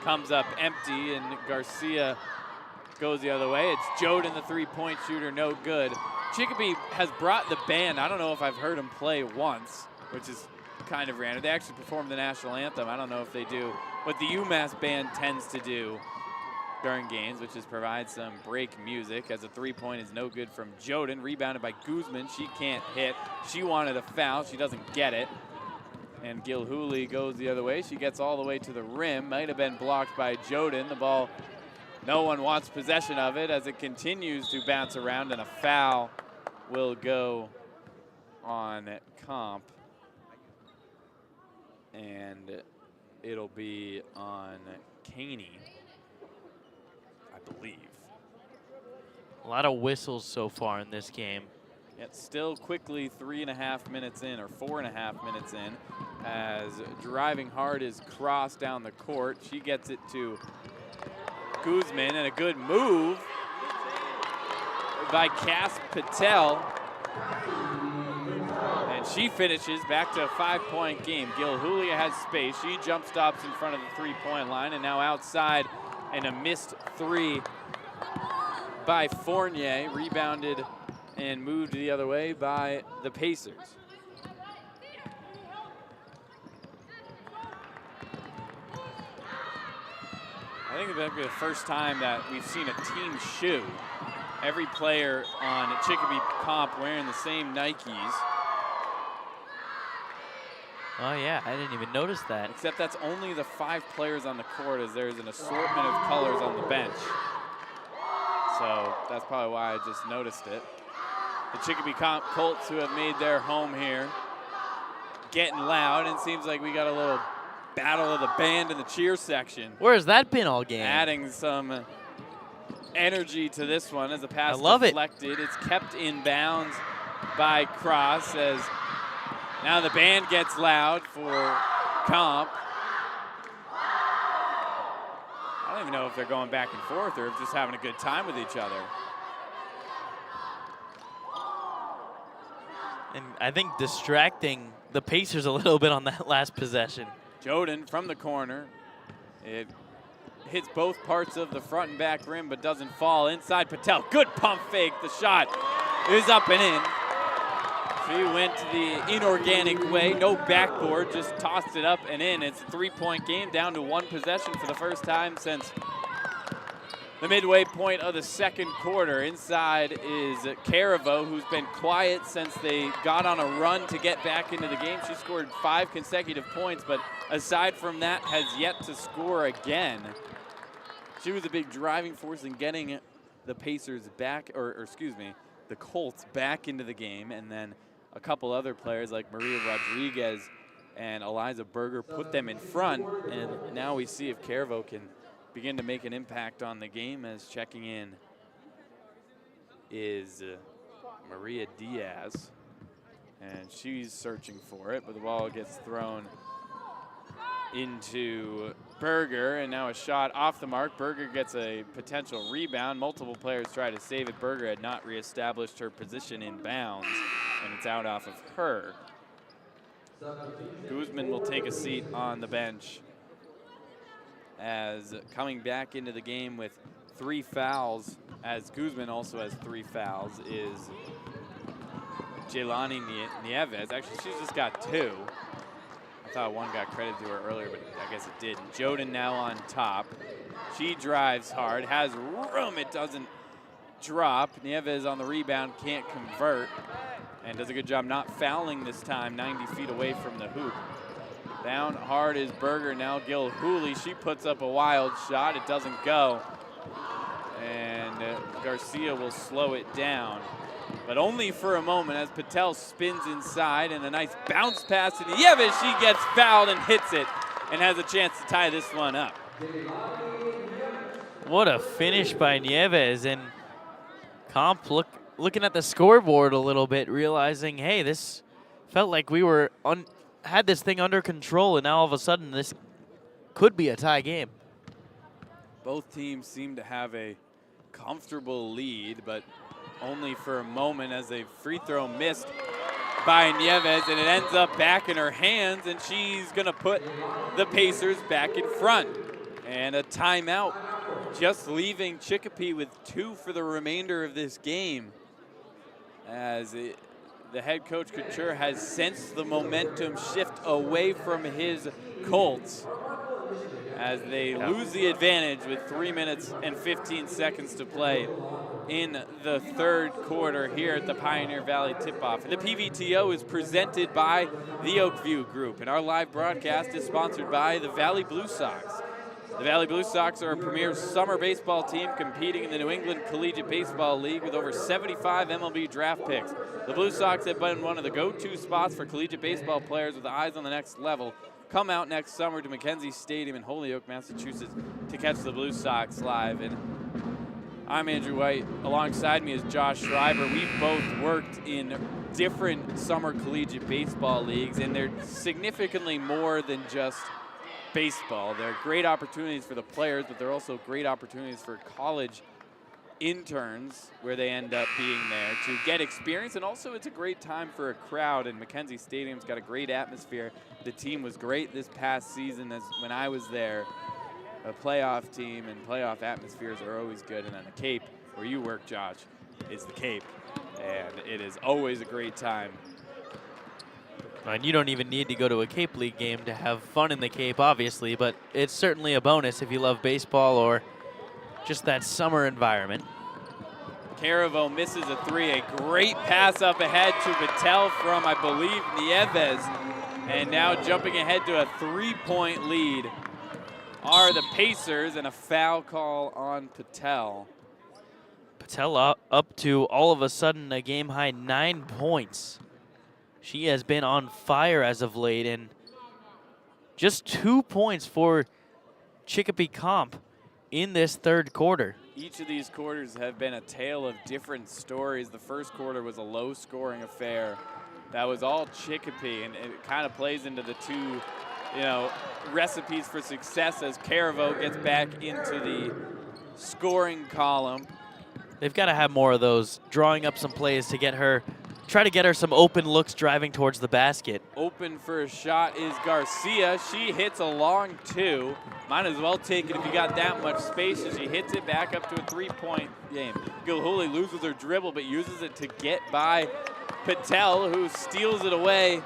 comes up empty, and Garcia goes the other way. It's Joden, the three-point shooter, no good. Chicopee has brought the band. I don't know if I've heard them play once, which is kind of random. They actually perform the national anthem. I don't know if they do what the UMass band tends to do during games, which is provide some break music, as a three-point is no good from Joden. Rebounded by Guzman. She can't hit. She wanted a foul. She doesn't get it. And Gilhooly goes the other way. She gets all the way to the rim. Might have been blocked by Joden. The ball, no one wants possession of it as it continues to bounce around, and a foul will go on Comp. And it'll be on Caney, I believe. A lot of whistles so far in this game. Yet still quickly 3.5 minutes in, or 4.5 minutes in, as driving hard is crossed down the court. She gets it to Guzman, and a good move by Cass Patel. And she finishes back to a 5-point game. Gilhooly has space. She jump stops in front of the three-point line, and now outside, and a missed three by Fournier, rebounded and moved the other way by the Pacers. I think it might be the first time that we've seen a team shoe. Every player on Chicopee Comp wearing the same Nikes. Oh yeah, I didn't even notice that. Except that's only the 5 players on the court, as there's an assortment of colors on the bench. So that's probably why I just noticed it. The Chicopee Comp Colts, who have made their home here, getting loud, and it seems like we got a little battle of the band and the cheer section. Where has that been all game? Adding some energy to this one as the pass deflected. It's kept in bounds by Cross as now the band gets loud for Comp. I don't even know if they're going back and forth or if just having a good time with each other. And I think distracting the Pacers a little bit on that last possession. Joden from the corner. It hits both parts of the front and back rim, but doesn't fall. Inside Patel, good pump fake. The shot is up and in. She went the inorganic way, no backboard, just tossed it up and in. It's a 3-point game, down to 1 possession for the first time since the midway point of the second quarter. Inside is Caravo, who's been quiet since they got on a run to get back into the game. She scored 5 consecutive points, but aside from that, has yet to score again. She was a big driving force in getting the Pacers back, or excuse me, the Colts back into the game, and then a couple other players like Maria Rodriguez and Eliza Berger put them in front, and now we see if Caravo can begin to make an impact on the game, as checking in is Maria Diaz, and she's searching for it, but the ball gets thrown into Berger, and now a shot off the mark. Berger gets a potential rebound. Multiple players try to save it. Berger had not reestablished her position in bounds, and it's out off of her. Guzman will take a seat on the bench, as coming back into the game with 3 fouls, as Guzman also has 3 fouls, is Jelani Nieves. Actually, she's just got 2. I thought one got credit to her earlier, but I guess it didn't. Joden now on top. She drives hard, has room, it doesn't drop. Nieves on the rebound, can't convert, and does a good job not fouling this time, 90 feet away from the hoop. Down hard is Berger, now Gilhooly. She puts up a wild shot, it doesn't go. And Garcia will slow it down, but only for a moment as Patel spins inside, and a nice bounce pass to Nieves. She gets fouled and hits it and has a chance to tie this one up. What a finish by Nieves, and Comp looking at the scoreboard a little bit, realizing, hey, this felt like we were had this thing under control, and now all of a sudden this could be a tie game. Both teams seem to have a comfortable lead, but only for a moment, as a free throw missed by Nieves, and it ends up back in her hands, and she's gonna put the Pacers back in front. And a timeout, just leaving Chicopee with 2 for the remainder of this game, as the head coach Couture has sensed the momentum shift away from his Colts, as they lose the advantage with 3 minutes and 15 seconds to play in the third quarter here at the Pioneer Valley Tip-Off. The PVTO is presented by the Oakview Group, and our live broadcast is sponsored by the Valley Blue Sox. The Valley Blue Sox are a premier summer baseball team competing in the New England Collegiate Baseball League with over 75 MLB draft picks. The Blue Sox have been one of the go-to spots for collegiate baseball players with eyes on the next level. Come out next summer to Mackenzie Stadium in Holyoke, Massachusetts to catch the Blue Sox live. And I'm Andrew White. Alongside me is Josh Schreiber. We've both worked in different summer collegiate baseball leagues, and they're significantly more than just baseball. They're great opportunities for the players, but they're also great opportunities for college interns where they end up being there to get experience, and also it's a great time for a crowd, and Mackenzie Stadium's got a great atmosphere. The team was great this past season as when I was there. A playoff team and playoff atmospheres are always good, and then the Cape, where you work, Josh, is the Cape, and it is always a great time. And you don't even need to go to a Cape League game to have fun in the Cape, obviously, but it's certainly a bonus if you love baseball or just that summer environment. Caravo misses a 3. A great pass up ahead to Patel from, I believe, Nieves. And now jumping ahead to a 3-point lead are the Pacers, and a foul call on Patel. Patel up to, all of a sudden, a game-high 9 points. She has been on fire as of late, and Just 2 points for Chicopee Comp in this third quarter. Each of these quarters have been a tale of different stories. The first quarter was a low-scoring affair. That was all Chicopee, and it kind of plays into the two, recipes for success as Caravo gets back into the scoring column. They've got to have more of those, drawing up some plays to try to get her some open looks driving towards the basket. Open for a shot is Garcia. She hits a long two. Might as well take it if you got that much space as she hits it back up to a three-point game. Gilhooly loses her dribble but uses it to get by Patel, who steals it away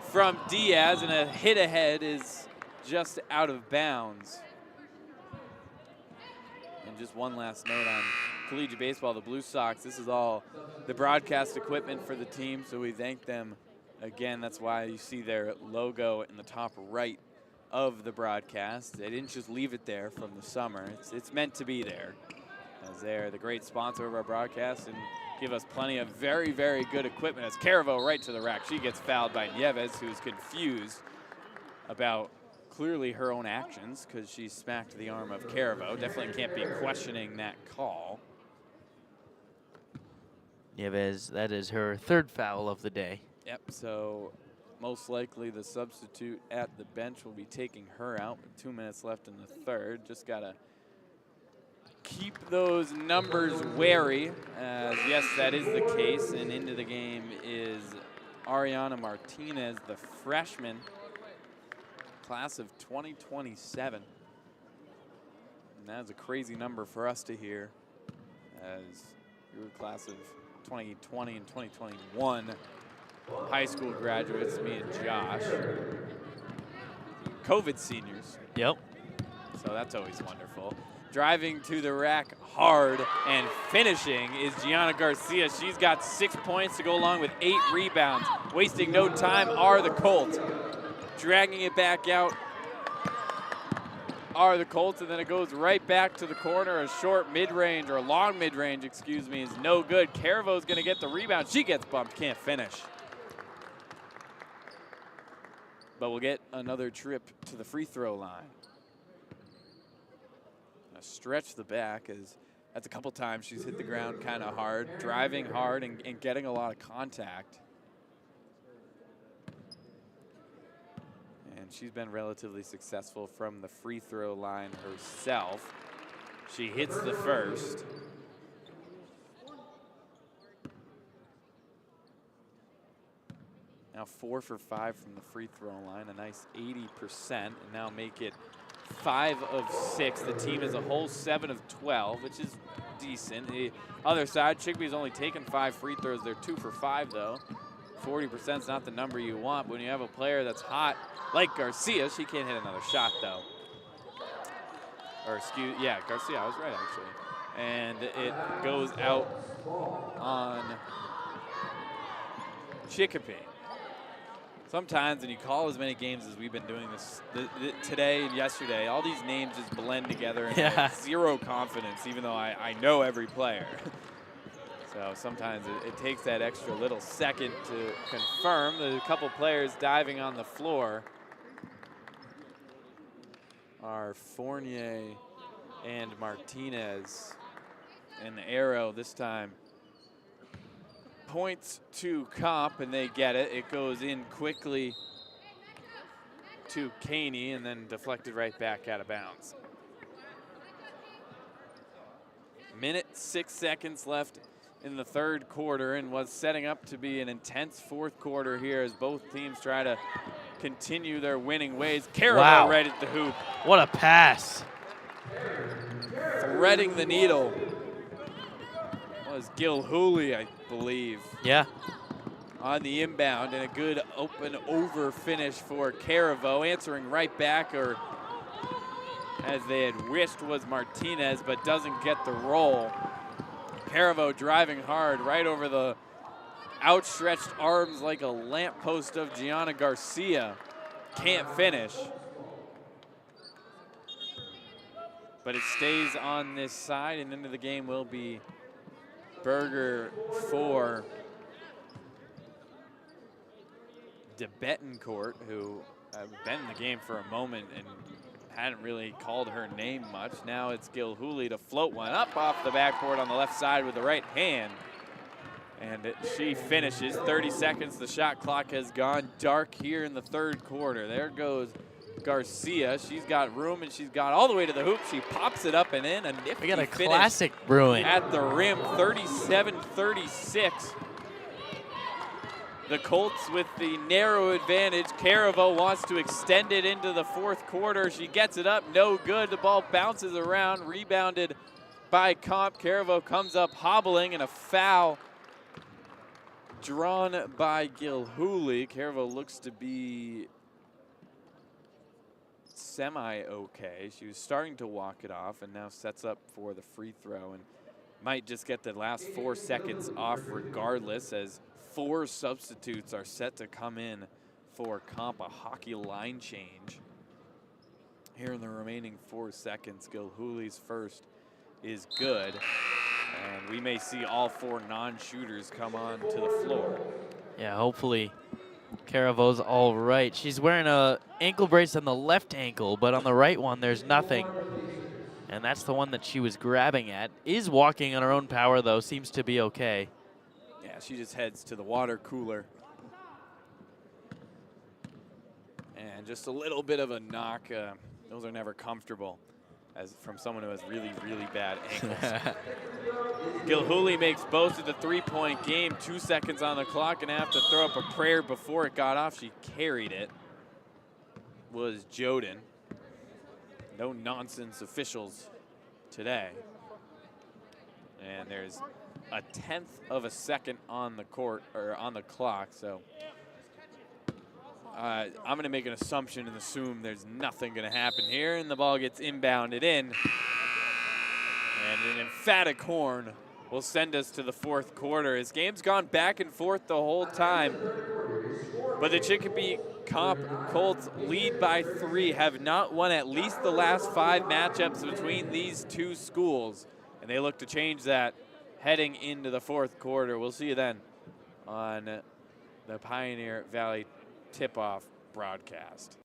from Diaz, and a hit ahead is just out of bounds. And just one last note on collegiate baseball, the Blue Sox, this is all the broadcast equipment for the team, so we thank them again. That's why you see their logo in the top right of the broadcast. They didn't just leave it there from the summer. It's meant to be there, as they're the great sponsor of our broadcast and give us plenty of very, very good equipment. As Caravo right to the rack. She gets fouled by Nieves, who's confused about clearly her own actions because she smacked the arm of Caravo. Definitely can't be questioning that call. Nieves, that is her third foul of the day. Yep, so most likely the substitute at the bench will be taking her out with 2 minutes left in the third. Just got to keep those numbers wary, as yes, that is the case. And into the game is Ariana Martinez, the freshman, class of 2027. And that is a crazy number for us to hear, as your class of 2020 and 2021 high school graduates, me and Josh, COVID seniors. Yep. So that's always wonderful. Driving to the rack hard and finishing is Gianna Garcia. She's got 6 points to go along with 8 rebounds. Wasting no time are the Colts. Dragging it back out are the Colts, and then it goes right back to the corner. A short mid-range, or a long mid-range, excuse me, is no good. Caravo's gonna get the rebound. She gets bumped, can't finish. But we'll get another trip to the free throw line. Stretch the back, as that's a couple times she's hit the ground kind of hard, driving hard and getting a lot of contact. And she's been relatively successful from the free throw line herself. She hits the first. Now 4 for 5 from the free throw line, a nice 80%, and now make it 5 of 6. The team as a whole 7 of 12, which is decent. The other side, Chicopee's only taken 5 free throws. They're 2 for 5 though. 40% is not the number you want. When you have a player that's hot like Garcia, she can't hit another shot though. Or Garcia, I was right actually. And it goes out on Chicopee. Sometimes when you call as many games as we've been doing this today and yesterday, all these names just blend together and I have zero confidence, even though I know every player. So sometimes it takes that extra little second to confirm. There's a couple players diving on the floor are Fournier and Martinez. And the arrow this time points to Comp, and they get it. It goes in quickly to Caney and then deflected right back out of bounds. Minute 6 seconds left in the third quarter, and what's setting up to be an intense fourth quarter here as both teams try to continue their winning ways. Caravo right at the hoop. What a pass. Threading the needle was Gilhooly, I believe. Yeah. On the inbound, and a good open over finish for Caravo. Answering right back, or as they had wished, was Martinez, but doesn't get the roll. Caravo driving hard right over the outstretched arms like a lamppost of Gianna Garcia. Can't finish. But it stays on this side, and into the game will be Berger for de Betancourt, who been in the game for a moment and hadn't really called her name much. Now it's Gilhooly to float one up off the backboard on the left side with the right hand. And she finishes. 30 seconds. The shot clock has gone dark here in the third quarter. There goes Garcia. She's got room, and she's got all the way to the hoop. She pops it up and in. A nifty We got a finish classic brewing at the rim. 37-36. The Colts with the narrow advantage. Caravo wants to extend it into the fourth quarter. She gets it up, no good. The ball bounces around, rebounded by Comp. Caravo comes up hobbling, and a foul drawn by Gilhooly. Caravo looks to be semi-okay. She was starting to walk it off and now sets up for the free throw and might just get the last 4 seconds off regardless, as 4 substitutes are set to come in for Comp, a hockey line change. Here in the remaining 4 seconds, Gilhooly's first is good. And we may see all 4 non-shooters come on to the floor. Yeah, hopefully Caravo's all right. She's wearing a ankle brace on the left ankle, but on the right one there's nothing. And that's the one that she was grabbing at. Is walking on her own power though, seems to be okay. Yeah, she just heads to the water cooler. And just a little bit of a knock. Those are never comfortable, as from someone who has really, really bad ankles. Gilhooly makes both of the 3-point game. 2 seconds on the clock, and have to throw up a prayer before it got off. She carried it. Was Joden. No nonsense officials today. And there's a 1/10 of a second on the court, or on the clock, so I'm going to make an assumption and assume there's nothing going to happen here, and the ball gets inbounded in. And an emphatic horn will send us to the fourth quarter. This game's gone back and forth the whole time, but the Chicopee Comp Colts lead by 3, have not won at least the last 5 matchups between these two schools, and they look to change that heading into the fourth quarter. We'll see you then on the Pioneer Valley tip-off broadcast.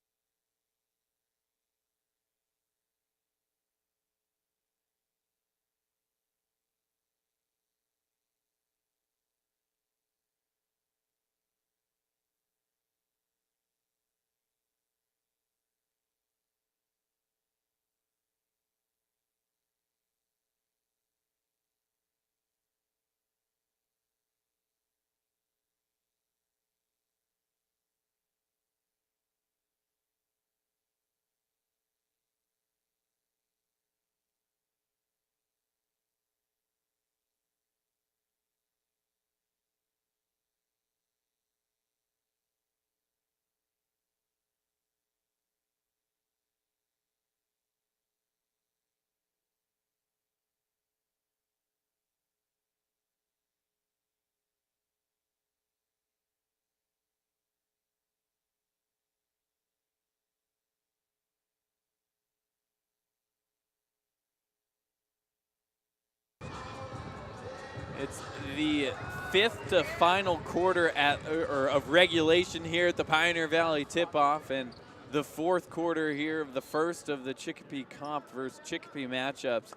It's the 5th to final quarter of regulation here at the Pioneer Valley tip-off, and the 4th quarter here of the first of the Chicopee Comp versus Chicopee matchups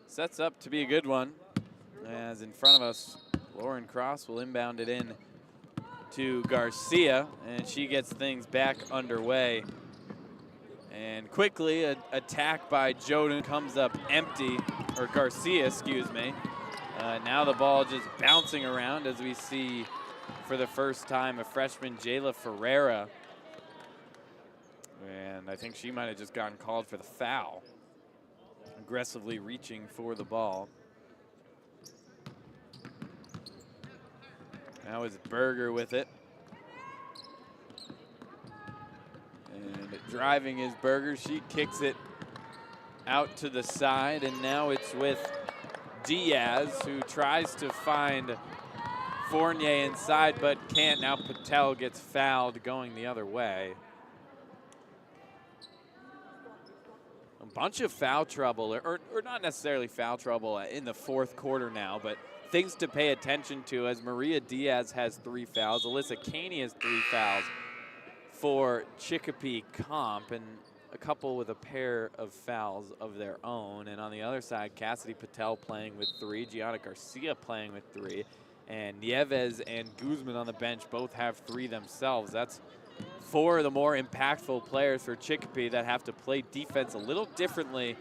sets up to be a good one. As in front of us, Lauren Cross will inbound it in to Garcia, and she gets things back underway. And quickly, an attack by Joden comes up empty, or Garcia, excuse me. Now the ball just bouncing around as we see for the first time a freshman, Jayla Ferreira. And I think she might have just gotten called for the foul. Aggressively reaching for the ball. Now it's Berger with it. And driving is Berger. She kicks it out to the side, and now it's with Diaz, who tries to find Fournier inside but can't. Now Patel gets fouled going the other way. A bunch of foul trouble, or not necessarily foul trouble in the fourth quarter now, but things to pay attention to as Maria Diaz has 3 fouls. Alyssa Caney has 3 fouls. for Chicopee Comp, and a couple with a pair of fouls of their own. And on the other side, Cassidy Patel playing with 3, Gianna Garcia playing with 3, and Nieves and Guzman on the bench both have 3 themselves. That's 4 of the more impactful players for Chicopee that have to play defense a little differently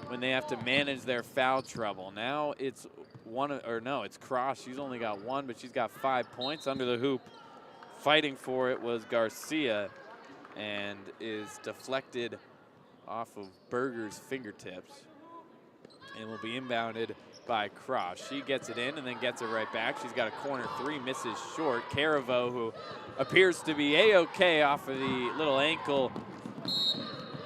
when they have to manage their foul trouble. Now it's it's Cross. She's only got 1, but she's got 5 points under the hoop. Fighting for it was Garcia, and is deflected off of Berger's fingertips and will be inbounded by Cross. She gets it in and then gets it right back. She's got a corner 3, misses short. Caraveau, who appears to be A-OK off of the little ankle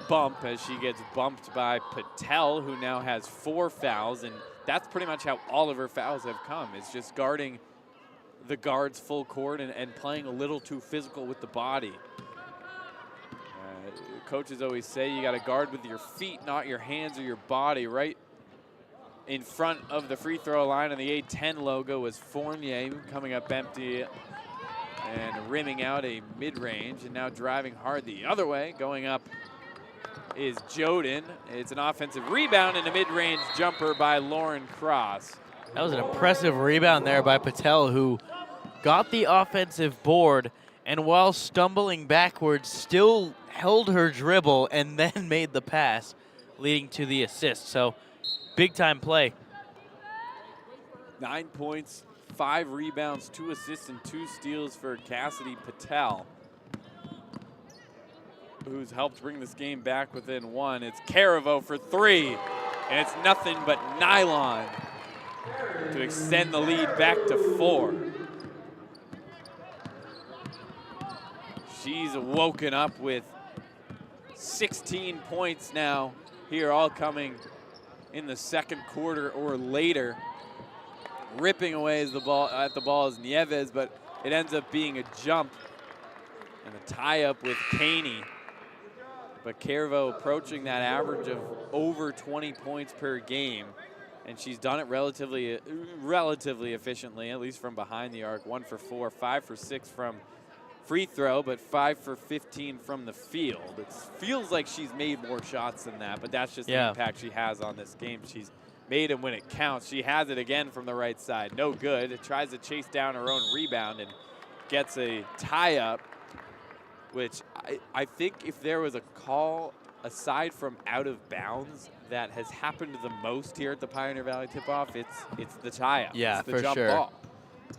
bump as she gets bumped by Patel, who now has 4 fouls, and that's pretty much how all of her fouls have come. It's just guarding the guards full court and playing a little too physical with the body. Coaches always say you got to guard with your feet, not your hands or your body. Right in front of the free throw line on the A10 logo was Fournier coming up empty and rimming out a mid-range, and now driving hard the other way. Going up is Joden. It's an offensive rebound and a mid-range jumper by Lauren Cross. That was an impressive rebound there by Patel, who got the offensive board and while stumbling backwards still held her dribble and then made the pass, leading to the assist. So big time play. 9 points, 5 rebounds, 2 assists, and 2 steals for Cassidy Patel, who's helped bring this game back within 1. It's Caraveau for 3, and it's nothing but nylon to extend the lead back to 4. She's woken up with 16 points now here, all coming in the second quarter or later. Ripping away at the ball is Nieves, but it ends up being a jump and a tie-up with Caney. But Caraveau approaching that average of over 20 points per game, and she's done it relatively efficiently, at least from behind the arc. 1 for 4, 5 for 6 from free throw, but 5 for 15 from the field. It feels like she's made more shots than that, but that's just the impact she has on this game. She's made it when it counts. She has it again from the right side. No good. It tries to chase down her own rebound and gets a tie-up, which I think if there was a call aside from out of bounds that has happened the most here at the Pioneer Valley tip-off, it's the tie-up. Yeah, it's the for jump sure. ball.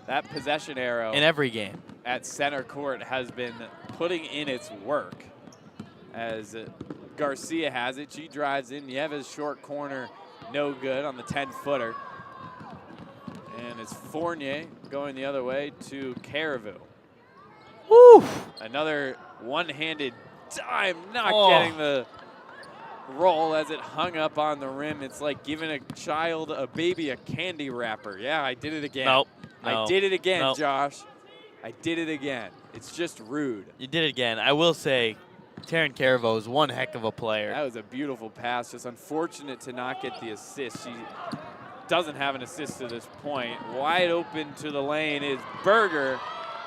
That possession arrow In every game at center court has been putting in its work. As Garcia has it, she drives in. Nieves short corner, no good on the 10-footer. And it's Fournier going the other way to Caraveau. Woo! Another one-handed dime, not getting the roll as it hung up on the rim. It's like giving a baby a candy wrapper. Yeah, I did it again. Nope. I did it again, Josh. I did it again. It's just rude. You did it again. I will say, Taryn Caraveau is one heck of a player. That was a beautiful pass. Just unfortunate to not get the assist. She doesn't have an assist to this point. Wide open to the lane is Berger,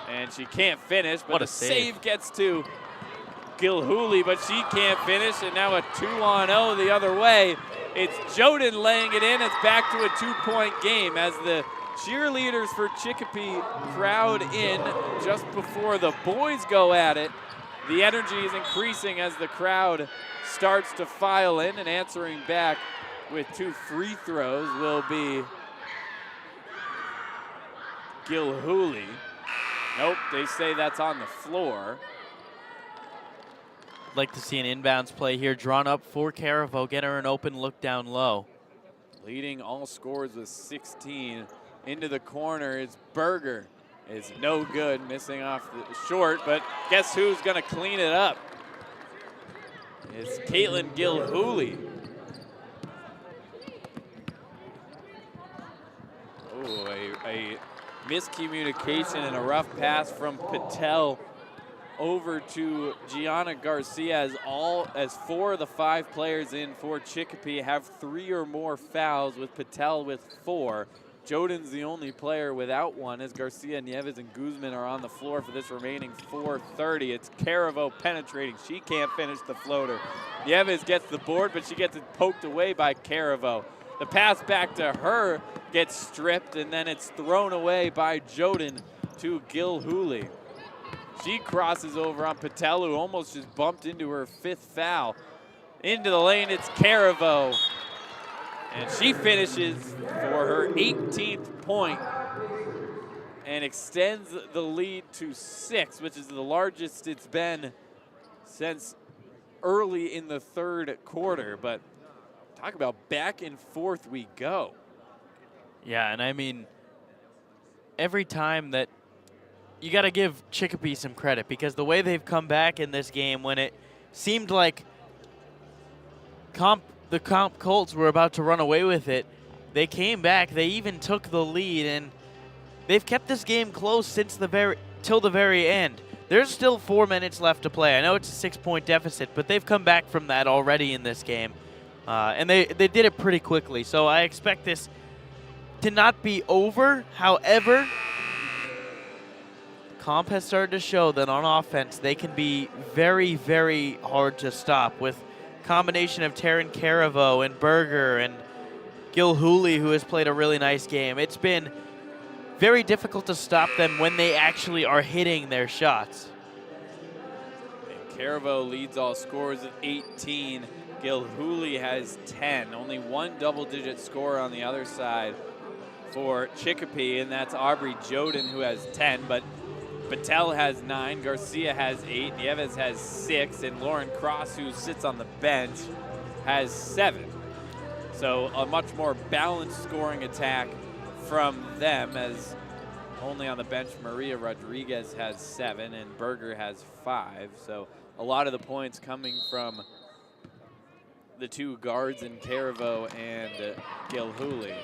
and she can't finish, but the save gets to Gilhooly, but she can't finish, and now a 2-on-0 the other way. It's Joden laying it in. It's back to a 2-point game as the cheerleaders for Chicopee crowd in just before the boys go at it. The energy is increasing as the crowd starts to file in, and answering back with 2 free throws will be Gilhooly. Nope, they say that's on the floor. Like to see an inbounds play here drawn up for Caraveau. Get her an open look down low. Leading all scores with 16. Into the corner is Berger. Is no good, missing off the short, but guess who's going to clean it up? It's Caitlin Gilhooly. Oh, a miscommunication and a rough pass from Patel over to Gianna Garcia, as 4 of the 5 players in for Chicopee have 3 or more fouls, with Patel with 4. Joden's the only player without one as Garcia, Nieves, and Guzman are on the floor for this remaining 4:30. It's Caravo penetrating. She can't finish the floater. Nieves gets the board, but she gets it poked away by Caravo. The pass back to her gets stripped, and then it's thrown away by Joden to Gilhooly. She crosses over on Patel, who almost just bumped into her 5th foul. Into the lane, it's Caravo. And she finishes for her 18th point and extends the lead to 6, which is the largest it's been since early in the 3rd quarter. But talk about back and forth we go. Yeah, and I mean, every time that you got to give Chicopee some credit, because the way they've come back in this game when it seemed like the Comp Colts were about to run away with it, they came back. They even took the lead, and they've kept this game close since till the very end. There's still 4 minutes left to play. I know it's a 6-point deficit, but they've come back from that already in this game, and they did it pretty quickly. So I expect this to not be over. However, Comp has started to show that on offense they can be very, very hard to stop with combination of Taryn Caravo and Berger and Gilhooly, who has played a really nice game. It's been very difficult to stop them when they actually are hitting their shots. And Caravo leads all scorers at 18. Gilhooly has 10. Only one double-digit scorer on the other side for Chicopee, and that's Aubrey Joden, who has 10. But Patel has 9, Garcia has 8, Nieves has 6, and Lauren Cross, who sits on the bench, has 7. So a much more balanced scoring attack from them, as only on the bench Maria Rodriguez has 7 and Berger has 5. So a lot of the points coming from the 2 guards in Caravo and Gilhooly.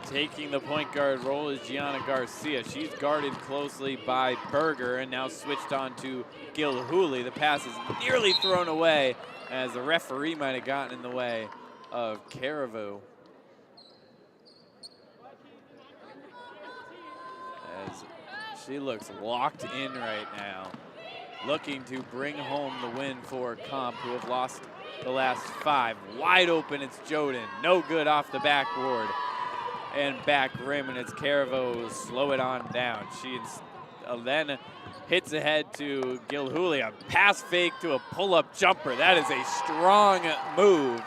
Taking the point guard role is Gianna Garcia. She's guarded closely by Berger and now switched on to Gilhooly. The pass is nearly thrown away as the referee might have gotten in the way of Caravo. As she looks locked in right now, looking to bring home the win for Comp, who have lost the last 5. Wide open, it's Joden. No good off the backboard and back rim, and it's Caravo slow it on down. She then hits ahead to Gilhooly. A pass fake to a pull-up jumper. That is a strong move,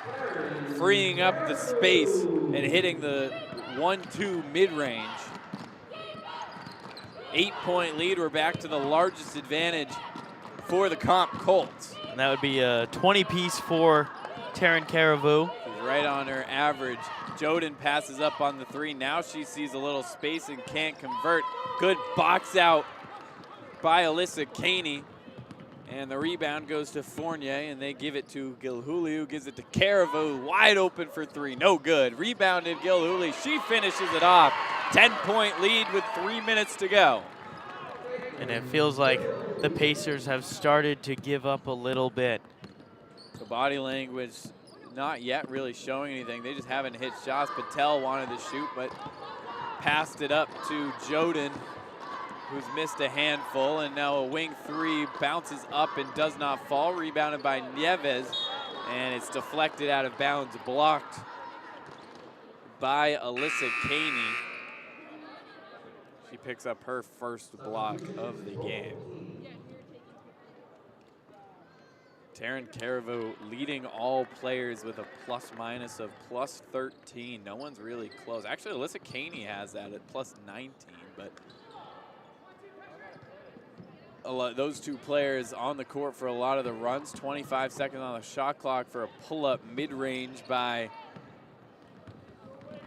freeing up the space and hitting the 1-2 mid-range. 8-point lead. We're back to the largest advantage for the Comp Colts. And that would be a 20-piece for Taryn Caravu. She's right on her average. Joden passes up on the 3. Now she sees a little space and can't convert. Good box out by Alyssa Caney. And the rebound goes to Fournier, and they give it to Gilhooly, who gives it to Caravu. Wide open for 3. No good. Rebounded Gilhooly. She finishes it off. 10-point lead with 3 minutes to go. And it feels like the Pacers have started to give up a little bit. The body language not yet really showing anything. They just haven't hit shots. Patel wanted to shoot, but passed it up to Joden, who's missed a handful, and now a wing 3 bounces up and does not fall. Rebounded by Nieves, and it's deflected out of bounds, blocked by Alyssa Caney. She picks up her first block of the game. Taryn Caravu leading all players with a plus-minus of plus 13. No one's really close. Actually, Alyssa Caney has that at plus 19, but those 2 players on the court for a lot of the runs. 25 seconds on the shot clock for a pull-up mid-range by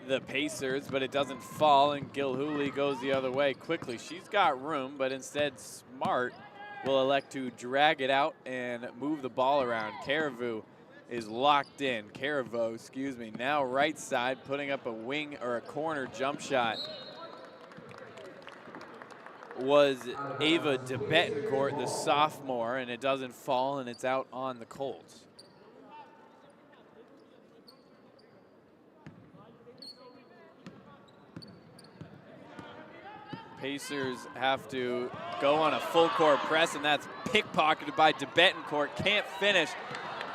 the Pacers, but it doesn't fall, and Gilhooly goes the other way quickly. She's got room, but instead Smart will elect to drag it out and move the ball around. Caravu is locked in. Caravo, excuse me, now right side, putting up a wing or a corner jump shot. Was Ava de Betancourt, the sophomore, and it doesn't fall, and it's out on the Colts. Pacers have to go on a full court press, and that's pickpocketed by Betancourt. Can't finish.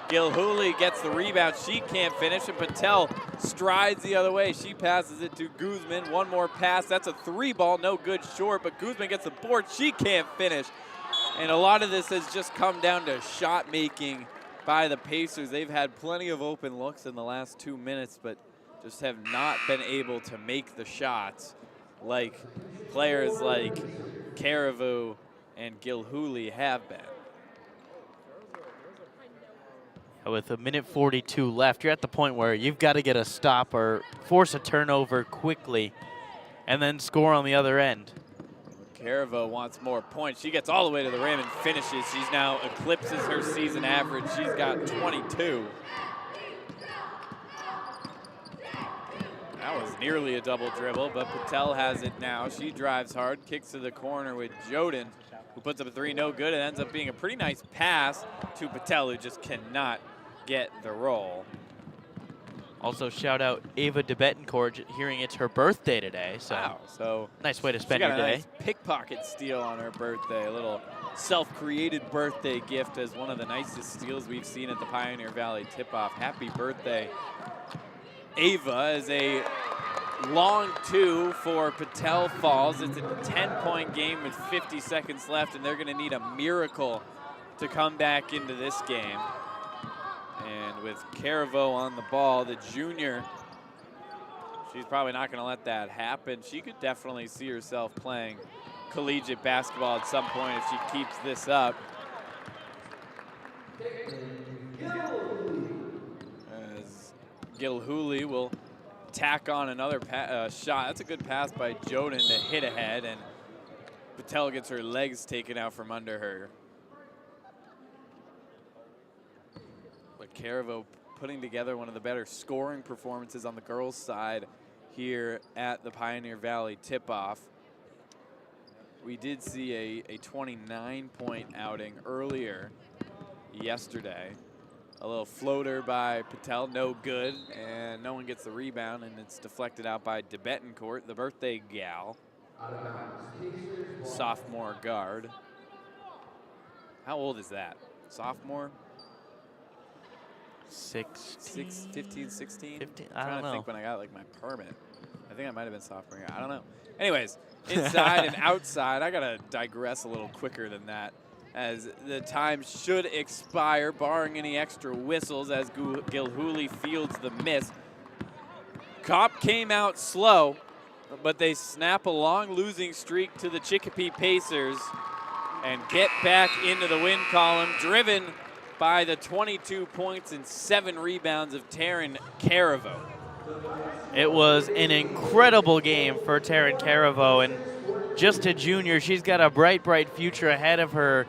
Gilhooly gets the rebound. She can't finish, and Patel strides the other way. She passes it to Guzman. One more pass. That's a 3-ball, no good short, but Guzman gets the board. She can't finish. And a lot of this has just come down to shot making by the Pacers. They've had plenty of open looks in the last 2 minutes, but just have not been able to make the shots like players like Carriveau and Gilhooly have been. With a minute 42 left, you're at the point where you've got to get a stop or force a turnover quickly and then score on the other end. Carriveau wants more points. She gets all the way to the rim and finishes. She's now eclipses her season average. She's got 22. That was nearly a double dribble, but Patel has it now. She drives hard, kicks to the corner with Joden, who puts up a 3, no good. It ends up being a pretty nice pass to Patel, who just cannot get the roll. Also, shout out Ava de Betancourt, hearing it's her birthday today. So, wow, so nice way to spend your day. She got a nice pickpocket steal on her birthday, a little self-created birthday gift as one of the nicest steals we've seen at the Pioneer Valley tip-off. Happy birthday, Ava. As a long 2 for Patel falls. It's a 10-point game with 50 seconds left, and they're going to need a miracle to come back into this game. And with Carriveau on the ball, the junior, she's probably not going to let that happen. She could definitely see herself playing collegiate basketball at some point if she keeps this up. As Gilhooly will tack on another shot. That's a good pass by Joden to hit ahead, and Patel gets her legs taken out from under her. But Carriveau putting together one of the better scoring performances on the girls' side here at the Pioneer Valley tip-off. We did see a 29-point outing earlier yesterday. A little floater by Patel, no good, and no one gets the rebound, and it's deflected out by de Betancourt, the birthday gal, sophomore guard. How old is that? Sophomore? 15, 16? 15, I'm I don't trying to know. think when I got like my permit. I think I might have been sophomore year. I don't know. Anyways, inside and outside, I gotta digress a little quicker than that, as the time should expire, barring any extra whistles, as Gilhooly fields the miss. Comp came out slow, but they snap a long losing streak to the Chicopee Pacers and get back into the win column, driven by the 22 points and 7 rebounds of Taryn Carriveau. It was an incredible game for Taryn Carriveau, and just a junior, she's got a bright, bright future ahead of her.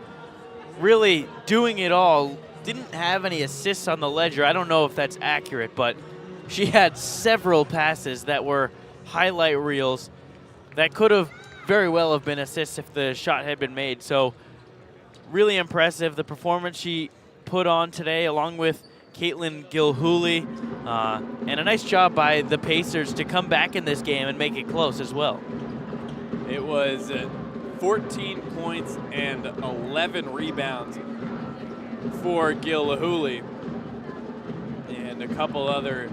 Really doing it all. Didn't have any assists on the ledger. I don't know if that's accurate, but she had several passes that were highlight reels that could have very well have been assists if the shot had been made. So really impressive, the performance she put on today, along with Caitlin Gilhooly, and a nice job by the Pacers to come back in this game and make it close as well. It was 14 points and 11 rebounds for Gilhooly, and a couple other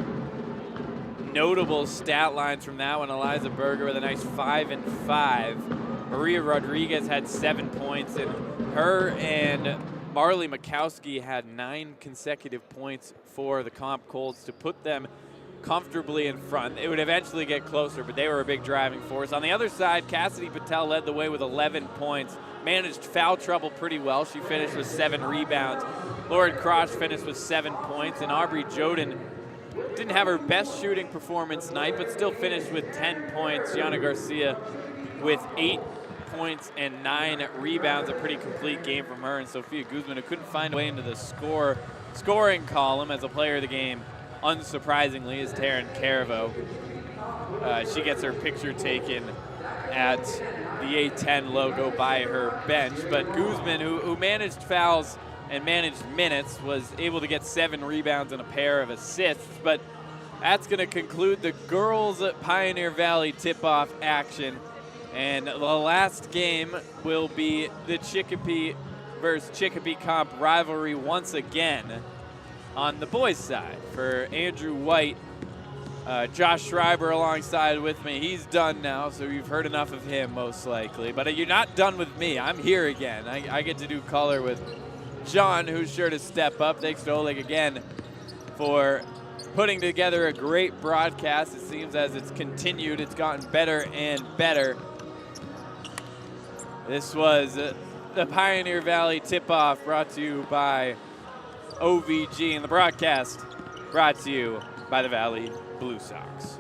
notable stat lines from that one. Eliza Berger with a nice 5 and 5. Maria Rodriguez had 7 points, and her and Marley Makowski had 9 consecutive points for the Comp Colts to put them comfortably in front. It would eventually get closer, but they were a big driving force. On the other side, Cassidy Patel led the way with 11 points, managed foul trouble pretty well. She finished with 7 rebounds. Lauren Cross finished with 7 points, and Aubrey Joden didn't have her best shooting performance night, but still finished with 10 points. Gianna Garcia with 8 points and 9 rebounds, a pretty complete game from her. And Sophia Guzman, who couldn't find a way into the scoring column as a player of the game, unsurprisingly, is Taryn Carriveau. She gets her picture taken at the A10 logo by her bench. But Guzman, who managed fouls and managed minutes, was able to get 7 rebounds and a pair of assists. But that's going to conclude the girls at Pioneer Valley tip-off action. And the last game will be the Chicopee versus Chicopee Comp rivalry once again on the boys' side. For Andrew White, Josh Schreiber alongside with me. He's done now, so you've heard enough of him most likely. But you're not done with me. I'm here again. I get to do color with John, who's sure to step up. Thanks to Oleg again for putting together a great broadcast. It seems as it's continued, it's gotten better and better. This was the Pioneer Valley tip-off brought to you by OVG, and the broadcast brought to you by the Valley Blue Sox.